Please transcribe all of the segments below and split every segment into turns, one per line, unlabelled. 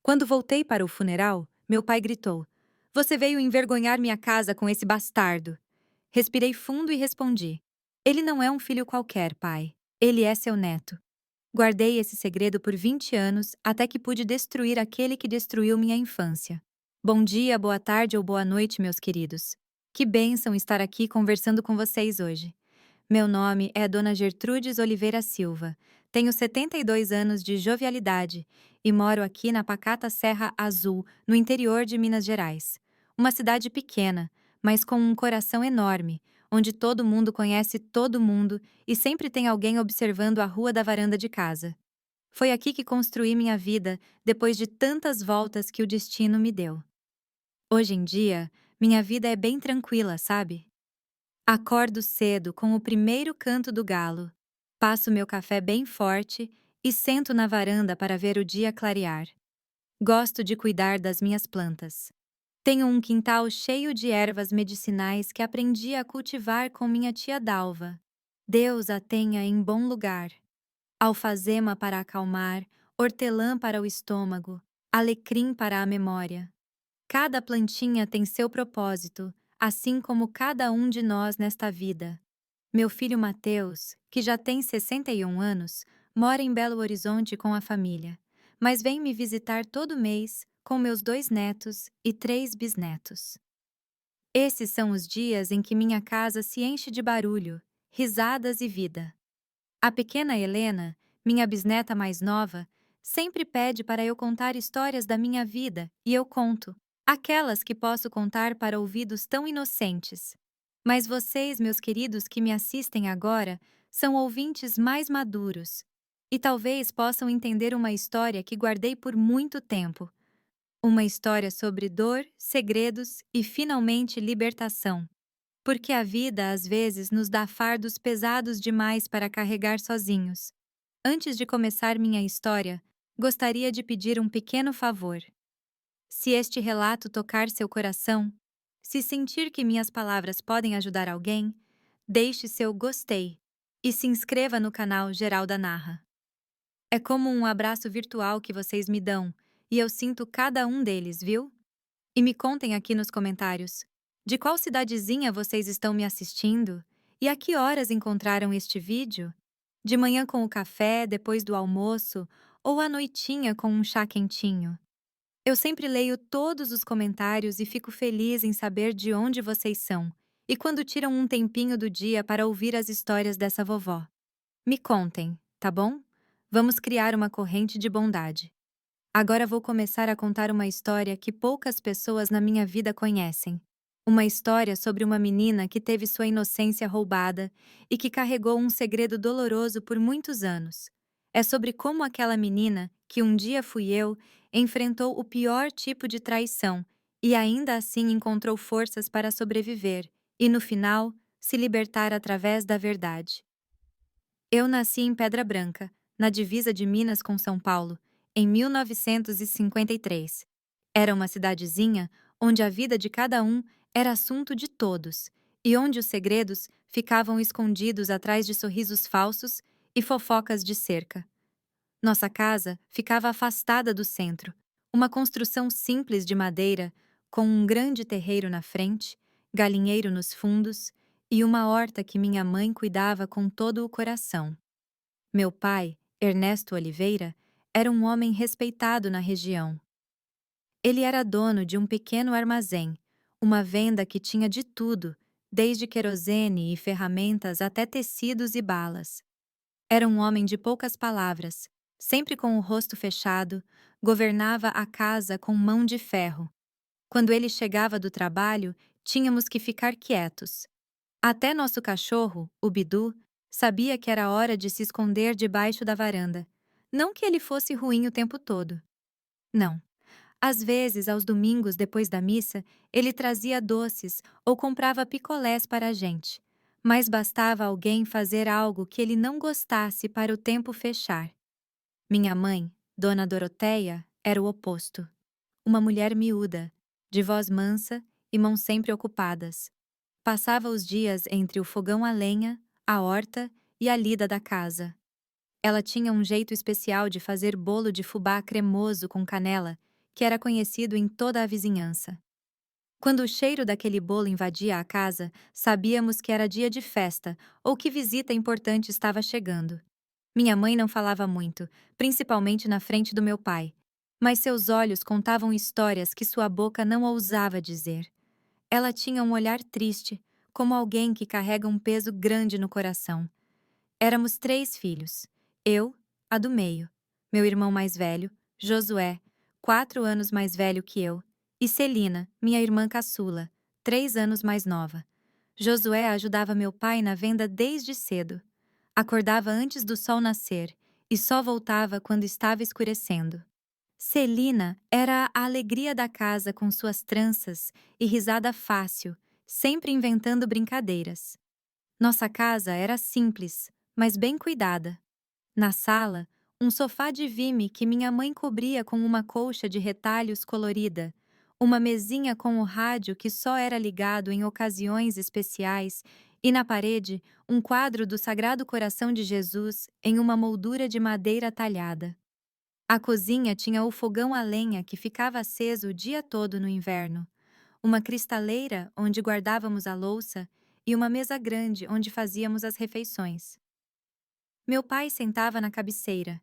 Quando voltei para o funeral, meu pai gritou: "Você veio envergonhar minha casa com esse bastardo." Respirei fundo e respondi: "Ele não é um filho qualquer, pai. Ele é seu neto." Guardei esse segredo por 20 anos até que pude destruir aquele que destruiu minha infância. Bom dia, boa tarde ou boa noite, meus queridos. Que bênção estar aqui conversando com vocês hoje. Meu nome é Dona Gertrudes Oliveira Silva. Tenho 72 anos de jovialidade e moro aqui na pacata Serra Azul, no interior de Minas Gerais. Uma cidade pequena, mas com um coração enorme, onde todo mundo conhece todo mundo e sempre tem alguém observando a rua da varanda de casa. Foi aqui que construí minha vida depois de tantas voltas que o destino me deu. Hoje em dia, minha vida é bem tranquila, sabe? Acordo cedo com o primeiro canto do galo, passo meu café bem forte e sento na varanda para ver o dia clarear. Gosto de cuidar das minhas plantas. Tenho um quintal cheio de ervas medicinais que aprendi a cultivar com minha tia Dalva. Deus a tenha em bom lugar. Alfazema para acalmar, hortelã para o estômago, alecrim para a memória. Cada plantinha tem seu propósito, assim como cada um de nós nesta vida. Meu filho Mateus, que já tem 61 anos, mora em Belo Horizonte com a família, mas vem me visitar todo mês com meus 2 netos e 3 bisnetos. Esses são os dias em que minha casa se enche de barulho, risadas e vida. A pequena Helena, minha bisneta mais nova, sempre pede para eu contar histórias da minha vida e eu conto, aquelas que posso contar para ouvidos tão inocentes. Mas vocês, meus queridos que me assistem agora, são ouvintes mais maduros e talvez possam entender uma história que guardei por muito tempo. Uma história sobre dor, segredos e finalmente libertação. Porque a vida às vezes nos dá fardos pesados demais para carregar sozinhos. Antes de começar minha história, gostaria de pedir um pequeno favor. Se este relato tocar seu coração, se sentir que minhas palavras podem ajudar alguém, deixe seu gostei e se inscreva no canal Geralda Narra. É como um abraço virtual que vocês me dão, e eu sinto cada um deles, viu? E me contem aqui nos comentários, de qual cidadezinha vocês estão me assistindo? E a que horas encontraram este vídeo? De manhã com o café, depois do almoço, ou à noitinha com um chá quentinho? Eu sempre leio todos os comentários e fico feliz em saber de onde vocês são, e quando tiram um tempinho do dia para ouvir as histórias dessa vovó. Me contem, tá bom? Vamos criar uma corrente de bondade. Agora vou começar a contar uma história que poucas pessoas na minha vida conhecem. Uma história sobre uma menina que teve sua inocência roubada e que carregou um segredo doloroso por muitos anos. É sobre como aquela menina, que um dia fui eu, enfrentou o pior tipo de traição e ainda assim encontrou forças para sobreviver e, no final, se libertar através da verdade. Eu nasci em Pedra Branca, na divisa de Minas com São Paulo, em 1953. Era uma cidadezinha onde a vida de cada um era assunto de todos e onde os segredos ficavam escondidos atrás de sorrisos falsos e fofocas de cerca. Nossa casa ficava afastada do centro, uma construção simples de madeira, com um grande terreiro na frente, galinheiro nos fundos e uma horta que minha mãe cuidava com todo o coração. Meu pai, Ernesto Oliveira, era um homem respeitado na região. Ele era dono de um pequeno armazém, uma venda que tinha de tudo, desde querosene e ferramentas até tecidos e balas. Era um homem de poucas palavras, sempre com o rosto fechado, governava a casa com mão de ferro. Quando ele chegava do trabalho, tínhamos que ficar quietos. Até nosso cachorro, o Bidu, sabia que era hora de se esconder debaixo da varanda. Não que ele fosse ruim o tempo todo. Não. Às vezes, aos domingos depois da missa, ele trazia doces ou comprava picolés para a gente. Mas bastava alguém fazer algo que ele não gostasse para o tempo fechar. Minha mãe, Dona Doroteia, era o oposto. Uma mulher miúda, de voz mansa e mãos sempre ocupadas. Passava os dias entre o fogão a lenha, a horta e a lida da casa. Ela tinha um jeito especial de fazer bolo de fubá cremoso com canela, que era conhecido em toda a vizinhança. Quando o cheiro daquele bolo invadia a casa, sabíamos que era dia de festa ou que visita importante estava chegando. Minha mãe não falava muito, principalmente na frente do meu pai, mas seus olhos contavam histórias que sua boca não ousava dizer. Ela tinha um olhar triste, como alguém que carrega um peso grande no coração. Éramos 3 filhos. Eu, a do meio, meu irmão mais velho, Josué, 4 anos mais velho que eu, e Celina, minha irmã caçula, 3 anos mais nova. Josué ajudava meu pai na venda desde cedo. Acordava antes do sol nascer e só voltava quando estava escurecendo. Celina era a alegria da casa com suas tranças e risada fácil, sempre inventando brincadeiras. Nossa casa era simples, mas bem cuidada. Na sala, um sofá de vime que minha mãe cobria com uma colcha de retalhos colorida, uma mesinha com o rádio que só era ligado em ocasiões especiais e na parede um quadro do Sagrado Coração de Jesus em uma moldura de madeira talhada. A cozinha tinha o fogão a lenha que ficava aceso o dia todo no inverno, uma cristaleira onde guardávamos a louça e uma mesa grande onde fazíamos as refeições. Meu pai sentava na cabeceira.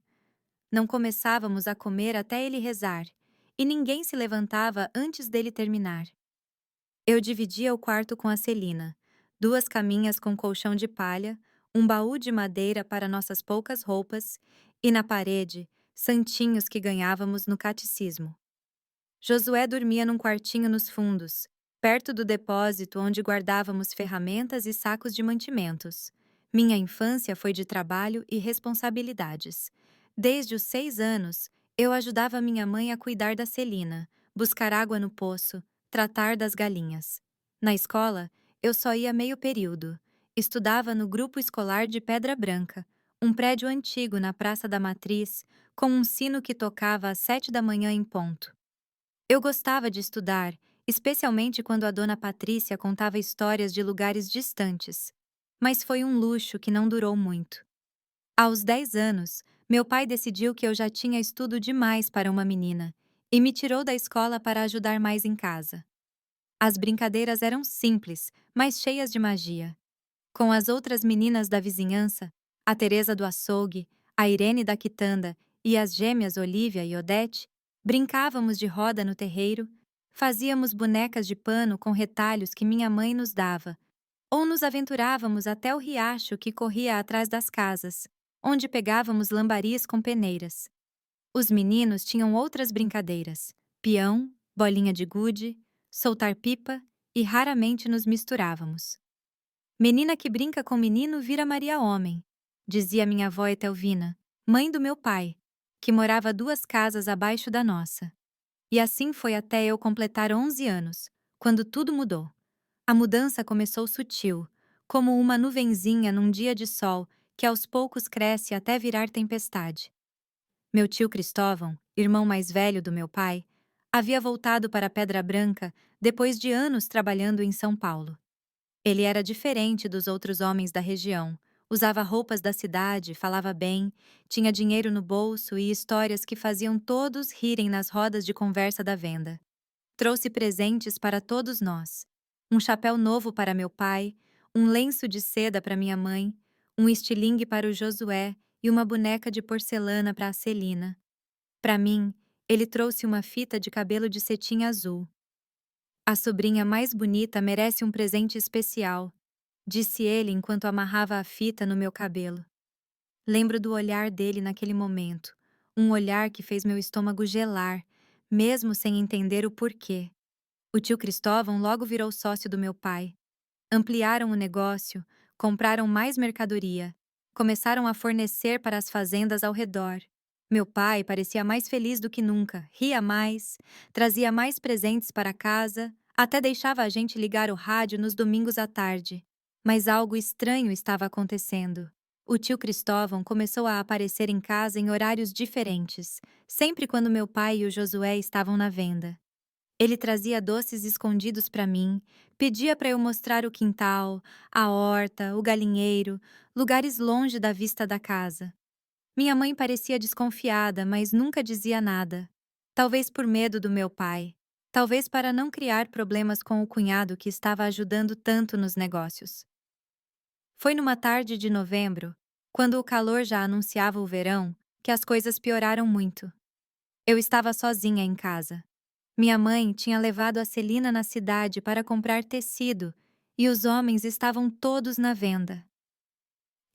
Não começávamos a comer até ele rezar, e ninguém se levantava antes dele terminar. Eu dividia o quarto com a Celina, 2 caminhas com colchão de palha, um baú de madeira para nossas poucas roupas, e na parede, santinhos que ganhávamos no catecismo. Josué dormia num quartinho nos fundos, perto do depósito onde guardávamos ferramentas e sacos de mantimentos. Minha infância foi de trabalho e responsabilidades. Desde os 6 anos, eu ajudava minha mãe a cuidar da Celina, buscar água no poço, tratar das galinhas. Na escola, eu só ia meio período. Estudava no grupo escolar de Pedra Branca, um prédio antigo na Praça da Matriz, com um sino que tocava às 7 da manhã em ponto. Eu gostava de estudar, especialmente quando a dona Patrícia contava histórias de lugares distantes. Mas foi um luxo que não durou muito. Aos 10 anos, meu pai decidiu que eu já tinha estudo demais para uma menina e me tirou da escola para ajudar mais em casa. As brincadeiras eram simples, mas cheias de magia. Com as outras meninas da vizinhança, a Teresa do açougue, a Irene da quitanda e as gêmeas Olívia e Odete, brincávamos de roda no terreiro, fazíamos bonecas de pano com retalhos que minha mãe nos dava, ou nos aventurávamos até o riacho que corria atrás das casas, onde pegávamos lambaris com peneiras. Os meninos tinham outras brincadeiras: peão, bolinha de gude, soltar pipa e raramente nos misturávamos. Menina que brinca com menino vira Maria Homem, dizia minha avó Etelvina, mãe do meu pai, que morava 2 casas abaixo da nossa. E assim foi até eu completar 11 anos, quando tudo mudou. A mudança começou sutil, como uma nuvenzinha num dia de sol que aos poucos cresce até virar tempestade. Meu tio Cristóvão, irmão mais velho do meu pai, havia voltado para Pedra Branca depois de anos trabalhando em São Paulo. Ele era diferente dos outros homens da região, usava roupas da cidade, falava bem, tinha dinheiro no bolso e histórias que faziam todos rirem nas rodas de conversa da venda. Trouxe presentes para todos nós: um chapéu novo para meu pai, um lenço de seda para minha mãe, um estilingue para o Josué e uma boneca de porcelana para a Celina. Para mim, ele trouxe uma fita de cabelo de cetim azul. A sobrinha mais bonita merece um presente especial, disse ele enquanto amarrava a fita no meu cabelo. Lembro do olhar dele naquele momento, um olhar que fez meu estômago gelar, mesmo sem entender o porquê. O tio Cristóvão logo virou sócio do meu pai. Ampliaram o negócio, compraram mais mercadoria, começaram a fornecer para as fazendas ao redor. Meu pai parecia mais feliz do que nunca, ria mais, trazia mais presentes para casa, até deixava a gente ligar o rádio nos domingos à tarde. Mas algo estranho estava acontecendo. O tio Cristóvão começou a aparecer em casa em horários diferentes, sempre quando meu pai e o Josué estavam na venda. Ele trazia doces escondidos para mim, pedia para eu mostrar o quintal, a horta, o galinheiro, lugares longe da vista da casa. Minha mãe parecia desconfiada, mas nunca dizia nada. Talvez por medo do meu pai. Talvez para não criar problemas com o cunhado que estava ajudando tanto nos negócios. Foi numa tarde de novembro, quando o calor já anunciava o verão, que as coisas pioraram muito. Eu estava sozinha em casa. Minha mãe tinha levado a Celina na cidade para comprar tecido e os homens estavam todos na venda.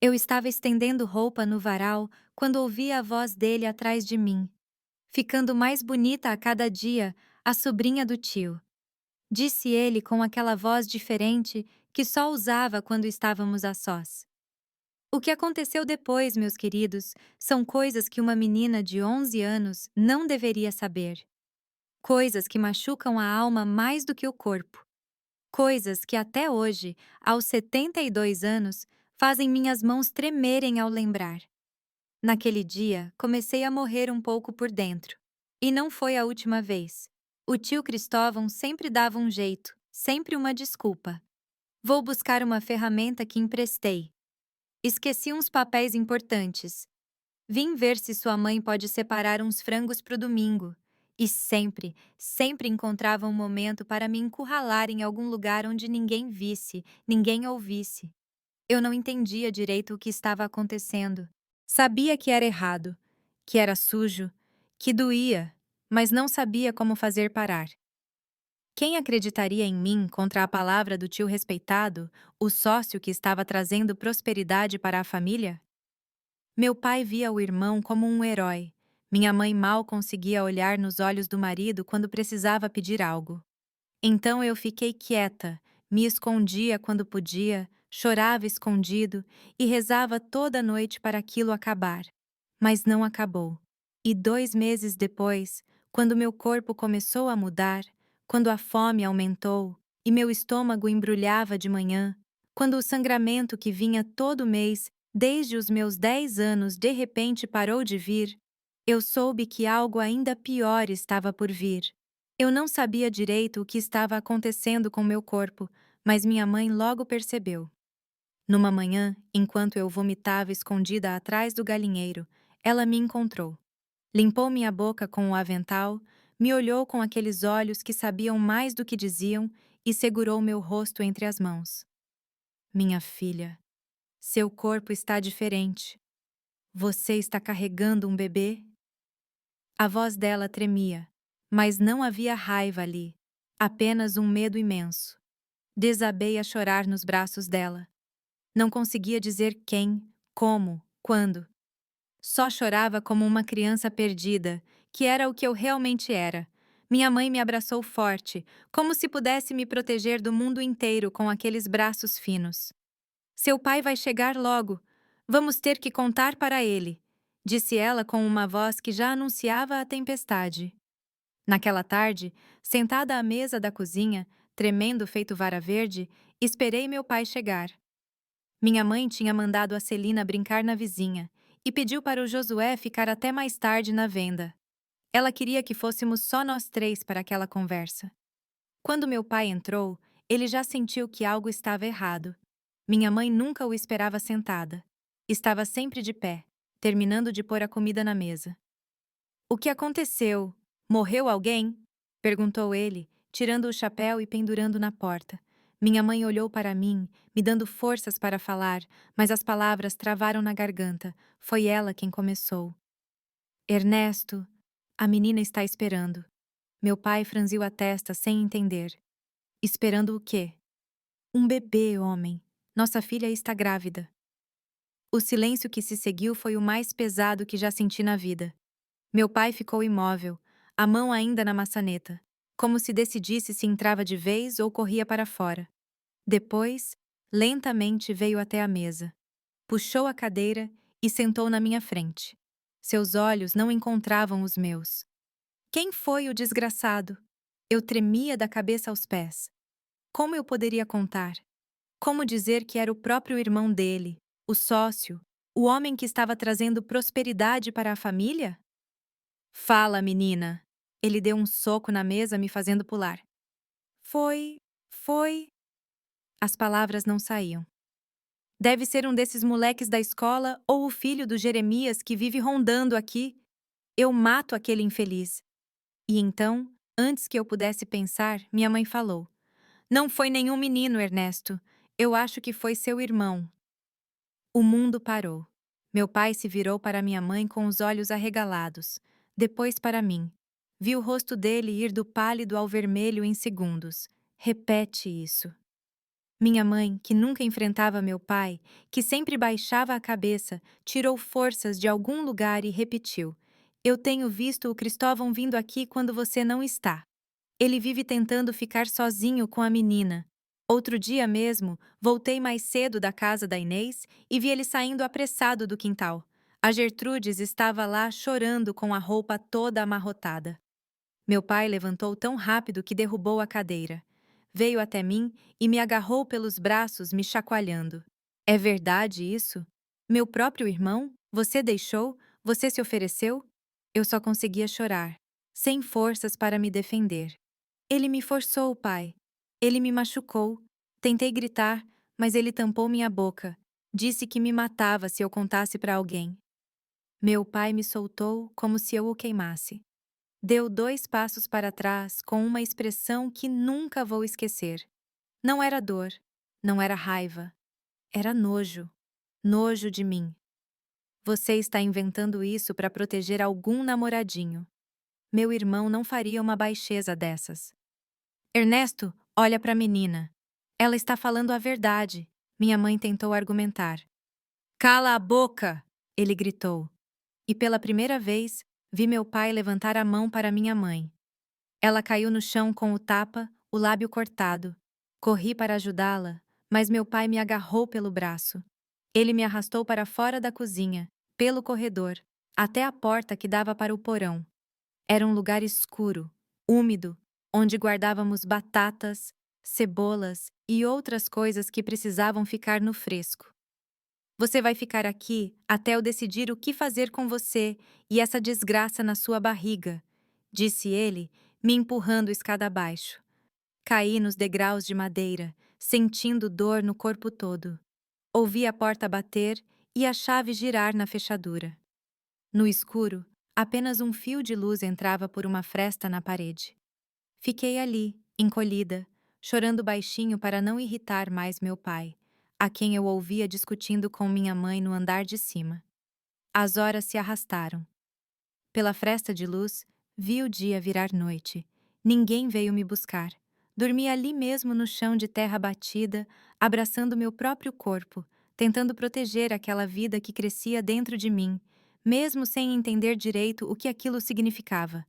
Eu estava estendendo roupa no varal quando ouvi a voz dele atrás de mim, ficando mais bonita a cada dia, a sobrinha do tio. Disse ele com aquela voz diferente que só usava quando estávamos a sós. O que aconteceu depois, meus queridos, são coisas que uma menina de 11 anos não deveria saber. Coisas que machucam a alma mais do que o corpo. Coisas que até hoje, aos 72 anos, fazem minhas mãos tremerem ao lembrar. Naquele dia, comecei a morrer um pouco por dentro. E não foi a última vez. O tio Cristóvão sempre dava um jeito, sempre uma desculpa. Vou buscar uma ferramenta que emprestei. Esqueci uns papéis importantes. Vim ver se sua mãe pode separar uns frangos pro domingo. E sempre, sempre encontrava um momento para me encurralar em algum lugar onde ninguém visse, ninguém ouvisse. Eu não entendia direito o que estava acontecendo. Sabia que era errado, que era sujo, que doía, mas não sabia como fazer parar. Quem acreditaria em mim contra a palavra do tio respeitado, o sócio que estava trazendo prosperidade para a família? Meu pai via o irmão como um herói. Minha mãe mal conseguia olhar nos olhos do marido quando precisava pedir algo. Então eu fiquei quieta, me escondia quando podia, chorava escondido e rezava toda noite para aquilo acabar. Mas não acabou. E 2 meses depois, quando meu corpo começou a mudar, quando a fome aumentou e meu estômago embrulhava de manhã, quando o sangramento que vinha todo mês, desde os meus 10 anos, de repente parou de vir, eu soube que algo ainda pior estava por vir. Eu não sabia direito o que estava acontecendo com meu corpo, mas minha mãe logo percebeu. Numa manhã, enquanto eu vomitava escondida atrás do galinheiro, ela me encontrou. Limpou minha boca com o avental, me olhou com aqueles olhos que sabiam mais do que diziam e segurou meu rosto entre as mãos. Minha filha, seu corpo está diferente. Você está carregando um bebê? A voz dela tremia, mas não havia raiva ali, apenas um medo imenso. Desabei a chorar nos braços dela. Não conseguia dizer quem, como, quando. Só chorava como uma criança perdida, que era o que eu realmente era. Minha mãe me abraçou forte, como se pudesse me proteger do mundo inteiro com aqueles braços finos. Seu pai vai chegar logo. Vamos ter que contar para ele, disse ela com uma voz que já anunciava a tempestade. Naquela tarde, sentada à mesa da cozinha, tremendo feito vara verde, esperei meu pai chegar. Minha mãe tinha mandado a Celina brincar na vizinha e pediu para o Josué ficar até mais tarde na venda. Ela queria que fôssemos só nós três para aquela conversa. Quando meu pai entrou, ele já sentiu que algo estava errado. Minha mãe nunca o esperava sentada. Estava sempre de pé, terminando de pôr a comida na mesa. O que aconteceu? Morreu alguém? Perguntou ele, tirando o chapéu e pendurando na porta. Minha mãe olhou para mim, me dando forças para falar, mas as palavras travaram na garganta. Foi ela quem começou. Ernesto, a menina está esperando. Meu pai franziu a testa sem entender. Esperando o quê? Um bebê, homem. Nossa filha está grávida. O silêncio que se seguiu foi o mais pesado que já senti na vida. Meu pai ficou imóvel, a mão ainda na maçaneta, como se decidisse se entrava de vez ou corria para fora. Depois, lentamente veio até a mesa. Puxou a cadeira e sentou na minha frente. Seus olhos não encontravam os meus. Quem foi o desgraçado? Eu tremia da cabeça aos pés. Como eu poderia contar? Como dizer que era o próprio irmão dele, o sócio, o homem que estava trazendo prosperidade para a família? Fala, menina! Ele deu um soco na mesa, me fazendo pular. Foi. As palavras não saíam. Deve ser um desses moleques da escola ou o filho do Jeremias que vive rondando aqui. Eu mato aquele infeliz. E então, antes que eu pudesse pensar, minha mãe falou: Não foi nenhum menino, Ernesto. Eu acho que foi seu irmão. O mundo parou. Meu pai se virou para minha mãe com os olhos arregalados, depois para mim. Vi o rosto dele ir do pálido ao vermelho em segundos. Repete isso. Minha mãe, que nunca enfrentava meu pai, que sempre baixava a cabeça, tirou forças de algum lugar e repetiu: Eu tenho visto o Cristóvão vindo aqui quando você não está. Ele vive tentando ficar sozinho com a menina. Outro dia mesmo, voltei mais cedo da casa da Inês e vi ele saindo apressado do quintal. A Gertrudes estava lá chorando com a roupa toda amarrotada. Meu pai levantou tão rápido que derrubou a cadeira. Veio até mim e me agarrou pelos braços, me chacoalhando. É verdade isso? Meu próprio irmão? Você deixou? Você se ofereceu? Eu só conseguia chorar, sem forças para me defender. Ele me forçou, pai. Ele me machucou. Tentei gritar, mas ele tampou minha boca. Disse que me matava se eu contasse para alguém. Meu pai me soltou como se eu o queimasse. Deu 2 passos para trás com uma expressão que nunca vou esquecer. Não era dor, não era raiva, era nojo. Nojo de mim. Você está inventando isso para proteger algum namoradinho. Meu irmão não faria uma baixeza dessas. Ernesto, olha para a menina. Ela está falando a verdade. Minha mãe tentou argumentar. Cala a boca! Ele gritou. E pela primeira vez, vi meu pai levantar a mão para minha mãe. Ela caiu no chão com o tapa, o lábio cortado. Corri para ajudá-la, mas meu pai me agarrou pelo braço. Ele me arrastou para fora da cozinha, pelo corredor, até a porta que dava para o porão. Era um lugar escuro, úmido, onde guardávamos batatas, cebolas e outras coisas que precisavam ficar no fresco. Você vai ficar aqui até eu decidir o que fazer com você e essa desgraça na sua barriga, disse ele, me empurrando escada abaixo. Caí nos degraus de madeira, sentindo dor no corpo todo. Ouvi a porta bater e a chave girar na fechadura. No escuro, apenas um fio de luz entrava por uma fresta na parede. Fiquei ali, encolhida, chorando baixinho para não irritar mais meu pai, a quem eu ouvia discutindo com minha mãe no andar de cima. As horas se arrastaram. Pela fresta de luz, vi o dia virar noite. Ninguém veio me buscar. Dormi ali mesmo no chão de terra batida, abraçando meu próprio corpo, tentando proteger aquela vida que crescia dentro de mim, mesmo sem entender direito o que aquilo significava.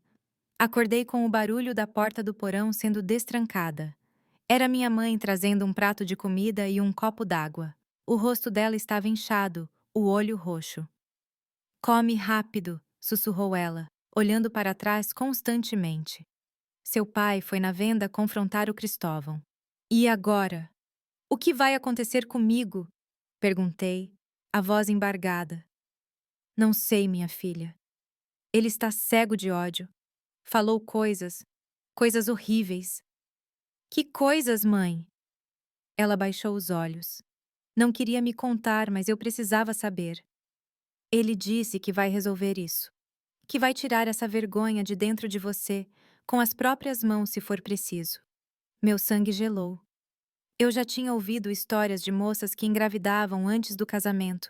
Acordei com o barulho da porta do porão sendo destrancada. Era minha mãe trazendo um prato de comida e um copo d'água. O rosto dela estava inchado, o olho roxo. Come rápido, sussurrou ela, olhando para trás constantemente. Seu pai foi na venda confrontar o Cristóvão. E agora? O que vai acontecer comigo? Perguntei, a voz embargada. Não sei, minha filha. Ele está cego de ódio. Falou coisas horríveis. Que coisas, mãe? Ela baixou os olhos. Não queria me contar, mas eu precisava saber. Ele disse que vai resolver isso. Que vai tirar essa vergonha de dentro de você, com as próprias mãos se for preciso. Meu sangue gelou. Eu já tinha ouvido histórias de moças que engravidavam antes do casamento,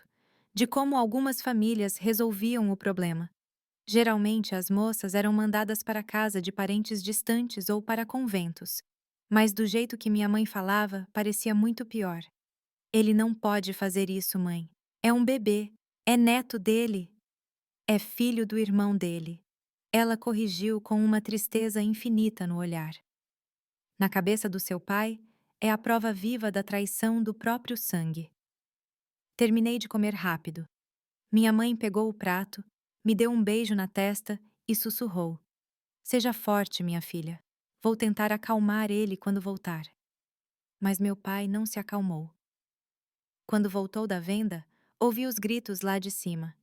de como algumas famílias resolviam o problema. Geralmente as moças eram mandadas para casa de parentes distantes ou para conventos, mas do jeito que minha mãe falava, parecia muito pior. Ele não pode fazer isso, mãe. É um bebê, é neto dele. É filho do irmão dele. Ela corrigiu com uma tristeza infinita no olhar. Na cabeça do seu pai, é a prova viva da traição do próprio sangue. Terminei de comer rápido. Minha mãe pegou o prato, me deu um beijo na testa e sussurrou: Seja forte, minha filha. Vou tentar acalmar ele quando voltar. Mas meu pai não se acalmou. Quando voltou da venda, ouvi os gritos lá de cima.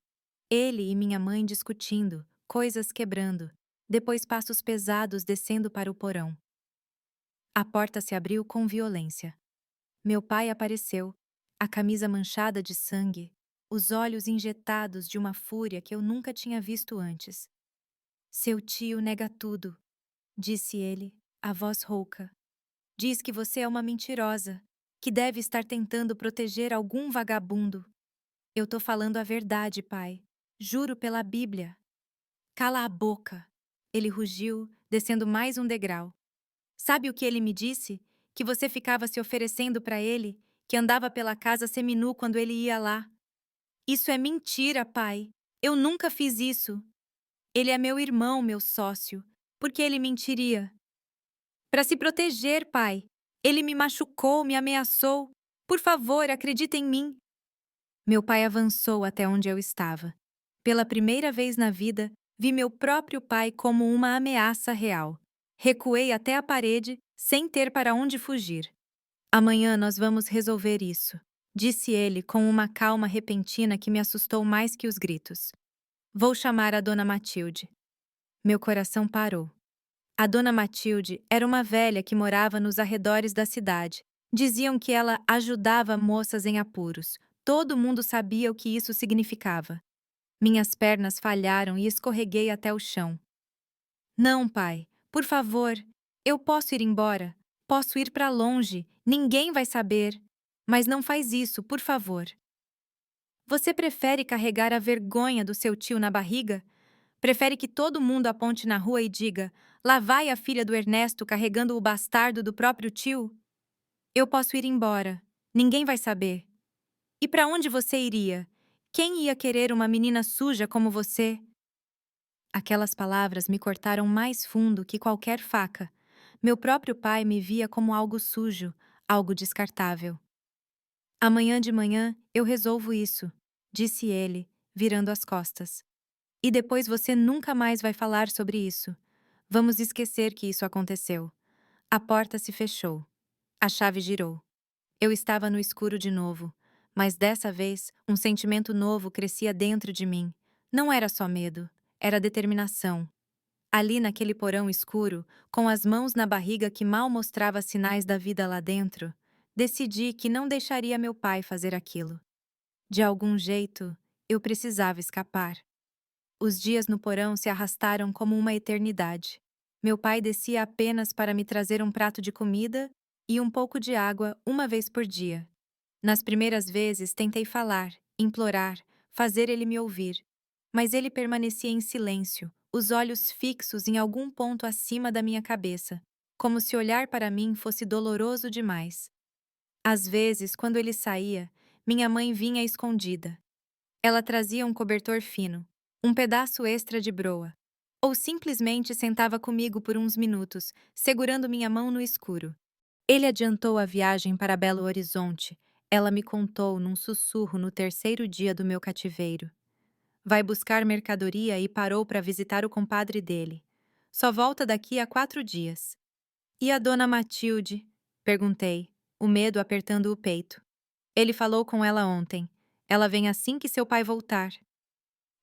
Ele e minha mãe discutindo, coisas quebrando, depois passos pesados descendo para o porão. A porta se abriu com violência. Meu pai apareceu, a camisa manchada de sangue, os olhos injetados de uma fúria que eu nunca tinha visto antes. Seu tio nega tudo, disse ele, a voz rouca. Diz que você é uma mentirosa, que deve estar tentando proteger algum vagabundo. Eu tô falando a verdade, pai. Juro pela Bíblia. Cala a boca! Ele rugiu, descendo mais um degrau. Sabe o que ele me disse? Que você ficava se oferecendo para ele, que andava pela casa seminu quando ele ia lá. Isso é mentira, pai. Eu nunca fiz isso. Ele é meu irmão, meu sócio. Por que ele mentiria? Para se proteger, pai. Ele me machucou, me ameaçou. Por favor, acredita em mim. Meu pai avançou até onde eu estava. Pela primeira vez na vida, vi meu próprio pai como uma ameaça real. Recuei até a parede, sem ter para onde fugir. Amanhã nós vamos resolver isso, disse ele com uma calma repentina que me assustou mais que os gritos. Vou chamar a dona Matilde. Meu coração parou. A dona Matilde era uma velha que morava nos arredores da cidade. Diziam que ela ajudava moças em apuros. Todo mundo sabia o que isso significava. Minhas pernas falharam e escorreguei até o chão. Não, pai, por favor. Eu posso ir embora. Posso ir para longe. Ninguém vai saber. Mas não faz isso, por favor. Você prefere carregar a vergonha do seu tio na barriga? Prefere que todo mundo aponte na rua e diga: lá vai a filha do Ernesto carregando o bastardo do próprio tio? Eu posso ir embora. Ninguém vai saber. E para onde você iria? Quem ia querer uma menina suja como você? Aquelas palavras me cortaram mais fundo que qualquer faca. Meu próprio pai me via como algo sujo, algo descartável. Amanhã de manhã eu resolvo isso, disse ele, virando as costas. E depois você nunca mais vai falar sobre isso. Vamos esquecer que isso aconteceu. A porta se fechou. A chave girou. Eu estava no escuro de novo, mas dessa vez um sentimento novo crescia dentro de mim. Não era só medo, era determinação. Ali naquele porão escuro, com as mãos na barriga que mal mostrava sinais da vida lá dentro, decidi que não deixaria meu pai fazer aquilo. De algum jeito, eu precisava escapar. Os dias no porão se arrastaram como uma eternidade. Meu pai descia apenas para me trazer um prato de comida e um pouco de água uma vez por dia. Nas primeiras vezes tentei falar, implorar, fazer ele me ouvir, mas ele permanecia em silêncio, os olhos fixos em algum ponto acima da minha cabeça, como se olhar para mim fosse doloroso demais. Às vezes, quando ele saía, minha mãe vinha escondida. Ela trazia um cobertor fino, um pedaço extra de broa, ou simplesmente sentava comigo por uns minutos, segurando minha mão no escuro. Ele adiantou a viagem para Belo Horizonte. Ela me contou num sussurro no terceiro dia do meu cativeiro. Vai buscar mercadoria e parou para visitar o compadre dele. Só volta daqui a 4 dias. E a dona Matilde? Perguntei, o medo apertando o peito. Ele falou com ela ontem. Ela vem assim que seu pai voltar.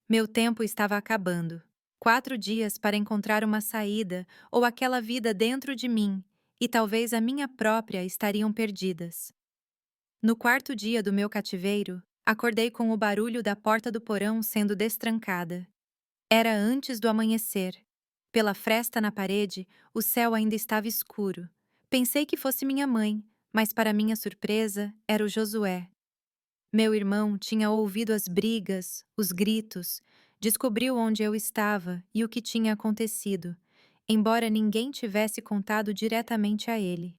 Meu tempo estava acabando. 4 dias para encontrar uma saída ou aquela vida dentro de mim, e talvez a minha própria estariam perdidas. No quarto dia do meu cativeiro, acordei com o barulho da porta do porão sendo destrancada. Era antes do amanhecer. Pela fresta na parede, o céu ainda estava escuro. Pensei que fosse minha mãe, mas para minha surpresa, era o Josué. Meu irmão tinha ouvido as brigas, os gritos, descobriu onde eu estava e o que tinha acontecido, embora ninguém tivesse contado diretamente a ele.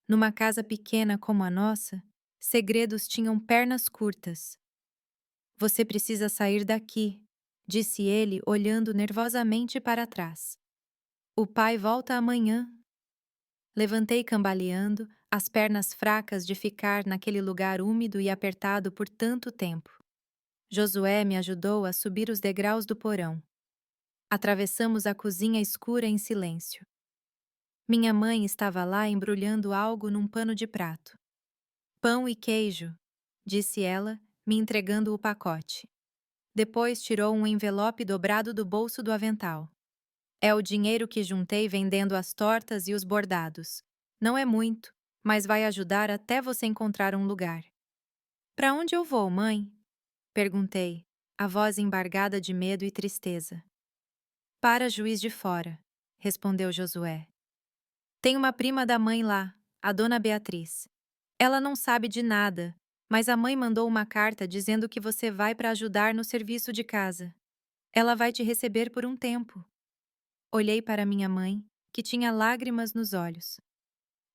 Numa casa pequena como a nossa, segredos tinham pernas curtas. Você precisa sair daqui, disse ele, olhando nervosamente para trás. O pai volta amanhã. Levantei cambaleando, as pernas fracas de ficar naquele lugar úmido e apertado por tanto tempo. Josué me ajudou a subir os degraus do porão. Atravessamos a cozinha escura em silêncio. Minha mãe estava lá embrulhando algo num pano de prato. Pão e queijo, disse ela, me entregando o pacote. Depois tirou um envelope dobrado do bolso do avental. É o dinheiro que juntei vendendo as tortas e os bordados. Não é muito, mas vai ajudar até você encontrar um lugar. Para onde eu vou, mãe? Perguntei, a voz embargada de medo e tristeza. Para Juiz de Fora, respondeu Josué. Tem uma prima da mãe lá, a dona Beatriz. Ela não sabe de nada, mas a mãe mandou uma carta dizendo que você vai para ajudar no serviço de casa. Ela vai te receber por um tempo. Olhei para minha mãe, que tinha lágrimas nos olhos.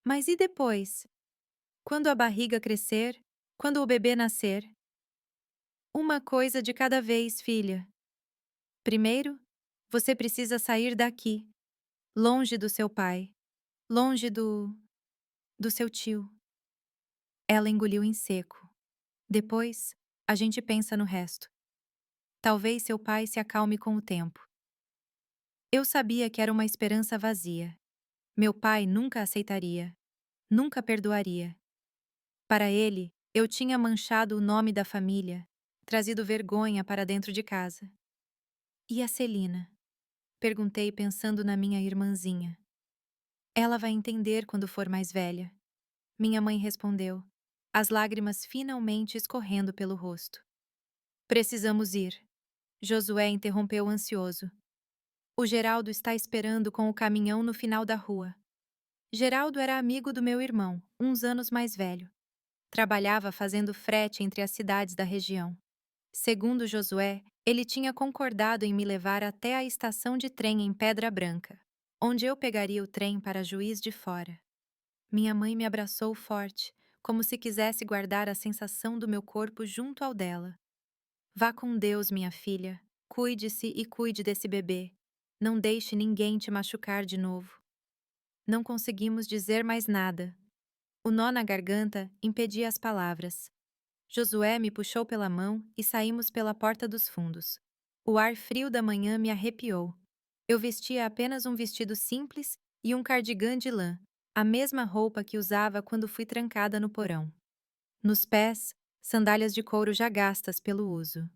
Mas e depois? Quando a barriga crescer? Quando o bebê nascer? Uma coisa de cada vez, filha. Primeiro, você precisa sair daqui, longe do seu pai, longe do seu tio. Ela engoliu em seco. Depois, a gente pensa no resto. Talvez seu pai se acalme com o tempo. Eu sabia que era uma esperança vazia. Meu pai nunca aceitaria, nunca perdoaria. Para ele, eu tinha manchado o nome da família, trazido vergonha para dentro de casa. E a Celina? Perguntei pensando na minha irmãzinha. Ela vai entender quando for mais velha. Minha mãe respondeu, as lágrimas finalmente escorrendo pelo rosto. Precisamos ir. Josué interrompeu ansioso. O Geraldo está esperando com o caminhão no final da rua. Geraldo era amigo do meu irmão, uns anos mais velho. Trabalhava fazendo frete entre as cidades da região. Segundo Josué, ele tinha concordado em me levar até a estação de trem em Pedra Branca, onde eu pegaria o trem para Juiz de Fora. Minha mãe me abraçou forte, como se quisesse guardar a sensação do meu corpo junto ao dela. Vá com Deus, minha filha. Cuide-se e cuide desse bebê. Não deixe ninguém te machucar de novo. Não conseguimos dizer mais nada. O nó na garganta impedia as palavras. Josué me puxou pela mão e saímos pela porta dos fundos. O ar frio da manhã me arrepiou. Eu vestia apenas um vestido simples e um cardigã de lã, a mesma roupa que usava quando fui trancada no porão. Nos pés, sandálias de couro já gastas pelo uso.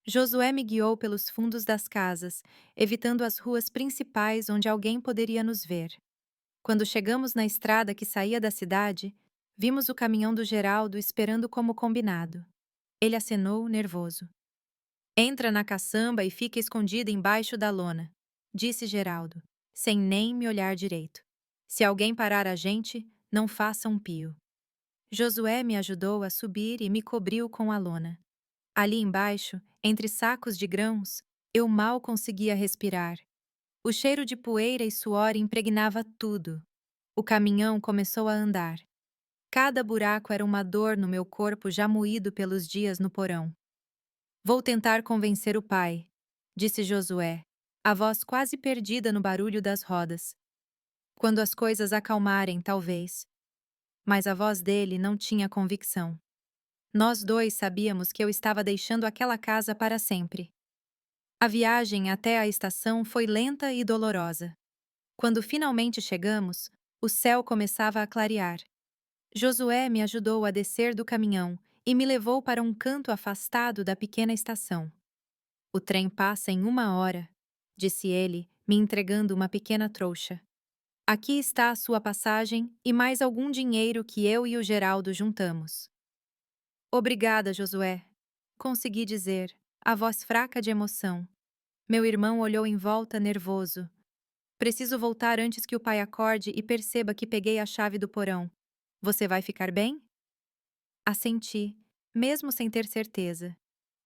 Josué me guiou pelos fundos das casas, evitando as ruas principais onde alguém poderia nos ver. Quando chegamos na estrada que saía da cidade, vimos o caminhão do Geraldo esperando como combinado. Ele acenou, nervoso. Entra na caçamba e fica escondida embaixo da lona, disse Geraldo, sem nem me olhar direito. Se alguém parar a gente, não faça um pio. Josué me ajudou a subir e me cobriu com a lona. Ali embaixo, entre sacos de grãos, eu mal conseguia respirar. O cheiro de poeira e suor impregnava tudo. O caminhão começou a andar. Cada buraco era uma dor no meu corpo já moído pelos dias no porão. Vou tentar convencer o pai, disse Josué, a voz quase perdida no barulho das rodas. Quando as coisas acalmarem, talvez. Mas a voz dele não tinha convicção. Nós dois sabíamos que eu estava deixando aquela casa para sempre. A viagem até a estação foi lenta e dolorosa. Quando finalmente chegamos, o céu começava a clarear. Josué me ajudou a descer do caminhão e me levou para um canto afastado da pequena estação. O trem passa em 1 hora, disse ele, me entregando uma pequena trouxa. Aqui está a sua passagem e mais algum dinheiro que eu e o Geraldo juntamos. Obrigada, Josué. Consegui dizer, a voz fraca de emoção. Meu irmão olhou em volta nervoso. Preciso voltar antes que o pai acorde e perceba que peguei a chave do porão. Você vai ficar bem? Assenti, mesmo sem ter certeza.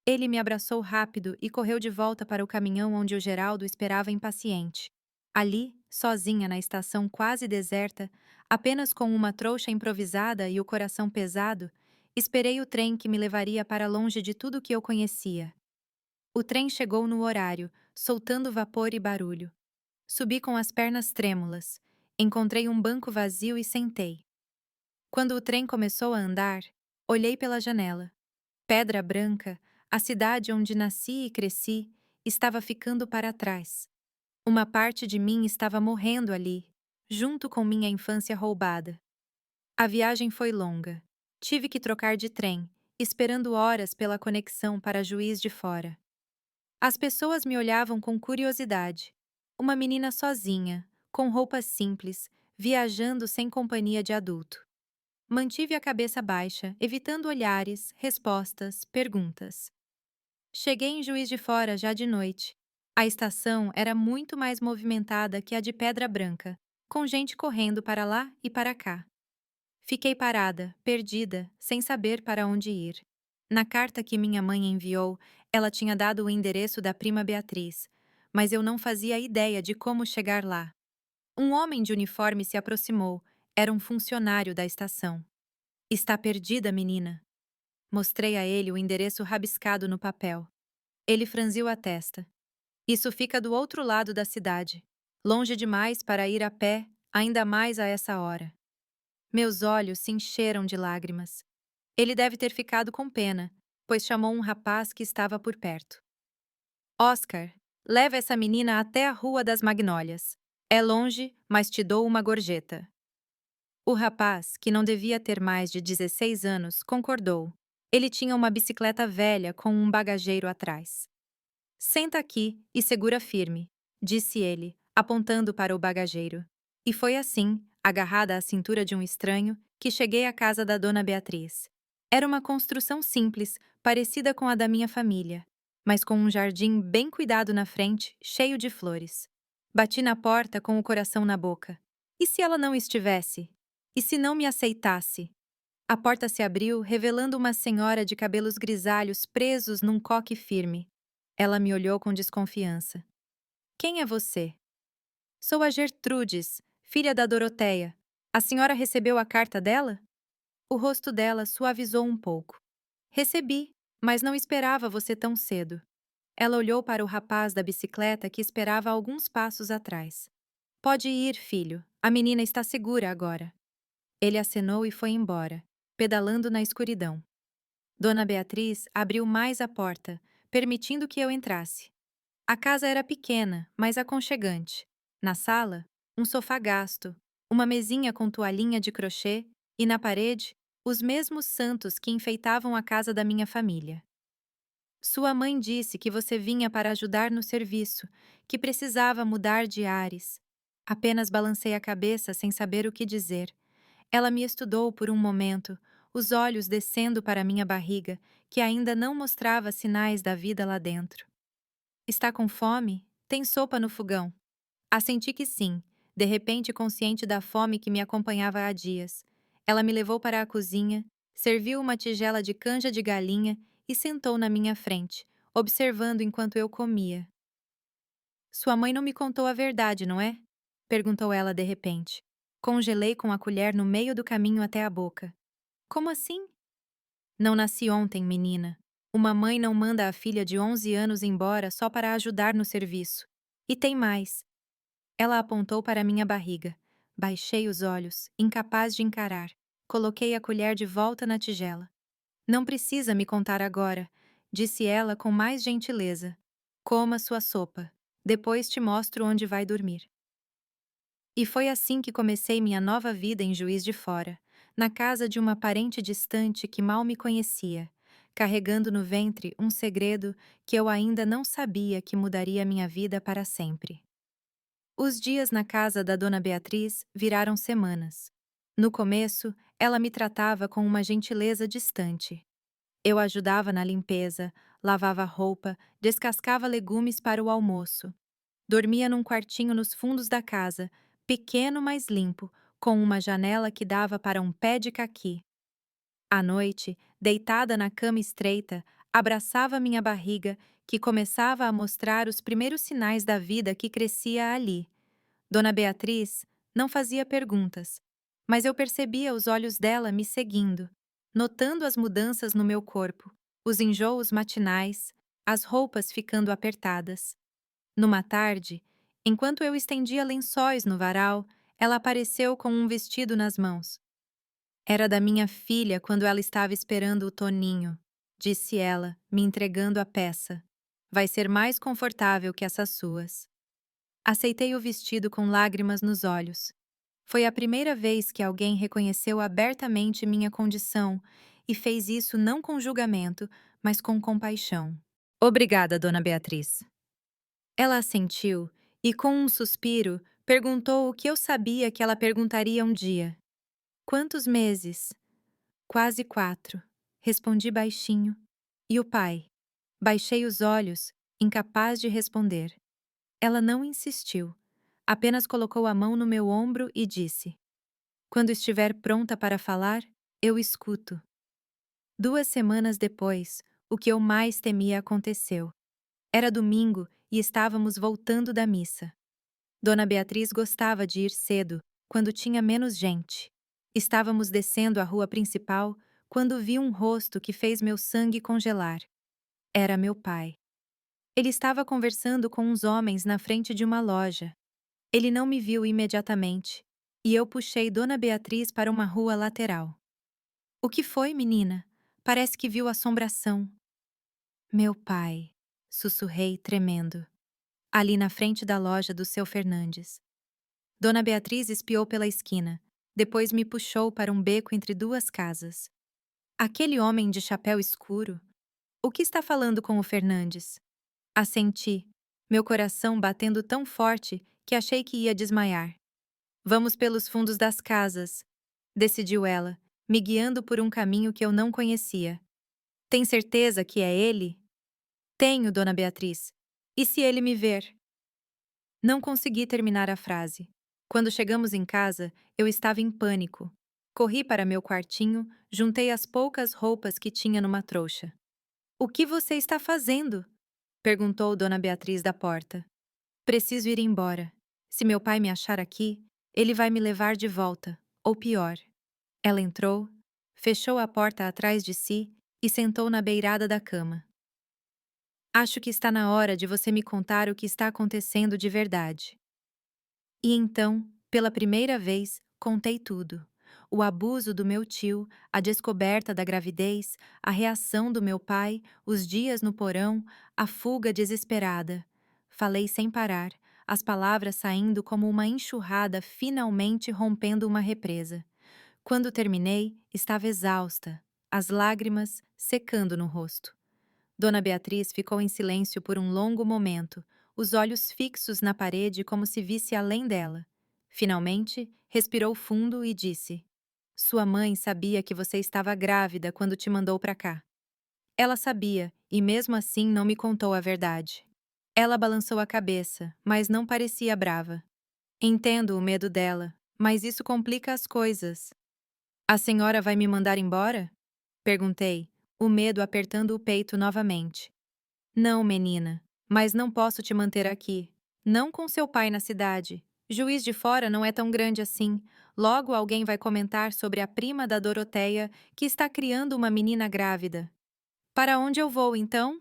Ele me abraçou rápido e correu de volta para o caminhão onde o Geraldo esperava impaciente. Ali, sozinha na estação quase deserta, apenas com uma trouxa improvisada e o coração pesado, esperei o trem que me levaria para longe de tudo que eu conhecia. O trem chegou no horário, soltando vapor e barulho. Subi com as pernas trêmulas. Encontrei um banco vazio e sentei. Quando o trem começou a andar, olhei pela janela. Pedra Branca, a cidade onde nasci e cresci, estava ficando para trás. Uma parte de mim estava morrendo ali, junto com minha infância roubada. A viagem foi longa. Tive que trocar de trem, esperando horas pela conexão para Juiz de Fora. As pessoas me olhavam com curiosidade. Uma menina sozinha, com roupas simples, viajando sem companhia de adulto. Mantive a cabeça baixa, evitando olhares, respostas, perguntas. Cheguei em Juiz de Fora já de noite. A estação era muito mais movimentada que a de Pedra Branca, com gente correndo para lá e para cá. Fiquei parada, perdida, sem saber para onde ir. Na carta que minha mãe enviou, ela tinha dado o endereço da prima Beatriz, mas eu não fazia ideia de como chegar lá. Um homem de uniforme se aproximou. Era um funcionário da estação. Está perdida, menina. Mostrei a ele o endereço rabiscado no papel. Ele franziu a testa. Isso fica do outro lado da cidade. Longe demais para ir a pé, ainda mais a essa hora. Meus olhos se encheram de lágrimas. Ele deve ter ficado com pena, pois chamou um rapaz que estava por perto. Oscar, leva essa menina até a Rua das Magnólias. É longe, mas te dou uma gorjeta. O rapaz, que não devia ter mais de 16 anos, concordou. Ele tinha uma bicicleta velha com um bagageiro atrás. Senta aqui e segura firme, disse ele, apontando para o bagageiro. E foi assim, agarrada à cintura de um estranho, que cheguei à casa da dona Beatriz. Era uma construção simples, parecida com a da minha família, mas com um jardim bem cuidado na frente, cheio de flores. Bati na porta com o coração na boca. E se ela não estivesse? E se não me aceitasse? A porta se abriu, revelando uma senhora de cabelos grisalhos presos num coque firme. Ela me olhou com desconfiança. Quem é você? Sou a Gertrudes, filha da Doroteia. A senhora recebeu a carta dela? O rosto dela suavizou um pouco. Recebi, mas não esperava você tão cedo. Ela olhou para o rapaz da bicicleta que esperava alguns passos atrás. Pode ir, filho. A menina está segura agora. Ele acenou e foi embora, pedalando na escuridão. Dona Beatriz abriu mais a porta, permitindo que eu entrasse. A casa era pequena, mas aconchegante. Na sala, um sofá gasto, uma mesinha com toalhinha de crochê e, na parede, os mesmos santos que enfeitavam a casa da minha família. Sua mãe disse que você vinha para ajudar no serviço, que precisava mudar de ares. Apenas balancei a cabeça sem saber o que dizer. Ela me estudou por um momento, os olhos descendo para minha barriga, que ainda não mostrava sinais da vida lá dentro. Está com fome? Tem sopa no fogão. Assenti que sim, de repente consciente da fome que me acompanhava há dias. Ela me levou para a cozinha, serviu uma tigela de canja de galinha e sentou na minha frente, observando enquanto eu comia. Sua mãe não me contou a verdade, não é? Perguntou ela de repente. Congelei com a colher no meio do caminho até a boca. Como assim? Não nasci ontem, menina. Uma mãe não manda a filha de 11 anos embora só para ajudar no serviço. E tem mais. Ela apontou para minha barriga. Baixei os olhos, incapaz de encarar. Coloquei a colher de volta na tigela. Não precisa me contar agora, disse ela com mais gentileza. Coma sua sopa. Depois te mostro onde vai dormir. E foi assim que comecei minha nova vida em Juiz de Fora, na casa de uma parente distante que mal me conhecia, carregando no ventre um segredo que eu ainda não sabia que mudaria minha vida para sempre. Os dias na casa da dona Beatriz viraram semanas. No começo, ela me tratava com uma gentileza distante. Eu ajudava na limpeza, lavava roupa, descascava legumes para o almoço. Dormia num quartinho nos fundos da casa, pequeno mas limpo, com uma janela que dava para um pé de caqui. À noite, deitada na cama estreita, abraçava minha barriga, que começava a mostrar os primeiros sinais da vida que crescia ali. Dona Beatriz não fazia perguntas, mas eu percebia os olhos dela me seguindo, notando as mudanças no meu corpo, os enjoos matinais, as roupas ficando apertadas. Numa tarde, enquanto eu estendia lençóis no varal, ela apareceu com um vestido nas mãos. Era da minha filha quando ela estava esperando o Toninho, disse ela, me entregando a peça. Vai ser mais confortável que essas suas. Aceitei o vestido com lágrimas nos olhos. Foi a primeira vez que alguém reconheceu abertamente minha condição e fez isso não com julgamento, mas com compaixão. Obrigada, dona Beatriz. Ela assentiu e, com um suspiro, perguntou o que eu sabia que ela perguntaria um dia. Quantos meses? Quase 4. Respondi baixinho. E o pai? Baixei os olhos, incapaz de responder. Ela não insistiu, apenas colocou a mão no meu ombro e disse: Quando estiver pronta para falar, eu escuto. 2 semanas depois, o que eu mais temia aconteceu. Era domingo e estávamos voltando da missa. Dona Beatriz gostava de ir cedo, quando tinha menos gente. Estávamos descendo a rua principal quando vi um rosto que fez meu sangue congelar. Era meu pai. Ele estava conversando com uns homens na frente de uma loja. Ele não me viu imediatamente, e eu puxei Dona Beatriz para uma rua lateral. O que foi, menina? Parece que viu assombração. Meu pai, sussurrei, tremendo. Ali na frente da loja do seu Fernandes. Dona Beatriz espiou pela esquina, depois me puxou para um beco entre duas casas. Aquele homem de chapéu escuro? O que está falando com o Fernandes? Assenti, meu coração batendo tão forte que achei que ia desmaiar. Vamos pelos fundos das casas, decidiu ela, me guiando por um caminho que eu não conhecia. Tem certeza que é ele? Tenho, Dona Beatriz. E se ele me ver? Não consegui terminar a frase. Quando chegamos em casa, eu estava em pânico. Corri para meu quartinho, juntei as poucas roupas que tinha numa trouxa. O que você está fazendo? Perguntou Dona Beatriz da porta. Preciso ir embora. Se meu pai me achar aqui, ele vai me levar de volta, ou pior. Ela entrou, fechou a porta atrás de si e sentou na beirada da cama. Acho que está na hora de você me contar o que está acontecendo de verdade. E então, pela primeira vez, contei tudo. O abuso do meu tio, a descoberta da gravidez, a reação do meu pai, os dias no porão, a fuga desesperada. Falei sem parar, as palavras saindo como uma enxurrada finalmente rompendo uma represa. Quando terminei, estava exausta, as lágrimas secando no rosto. Dona Beatriz ficou em silêncio por um longo momento, os olhos fixos na parede como se visse além dela. Finalmente, respirou fundo e disse: Sua mãe sabia que você estava grávida quando te mandou para cá. Ela sabia, e mesmo assim não me contou a verdade. Ela balançou a cabeça, mas não parecia brava. Entendo o medo dela, mas isso complica as coisas. A senhora vai me mandar embora? Perguntei, o medo apertando o peito novamente. Não, menina, mas não posso te manter aqui. Não com seu pai na cidade. Juiz de Fora não é tão grande assim. Logo alguém vai comentar sobre a prima da Doroteia que está criando uma menina grávida. Para onde eu vou, então?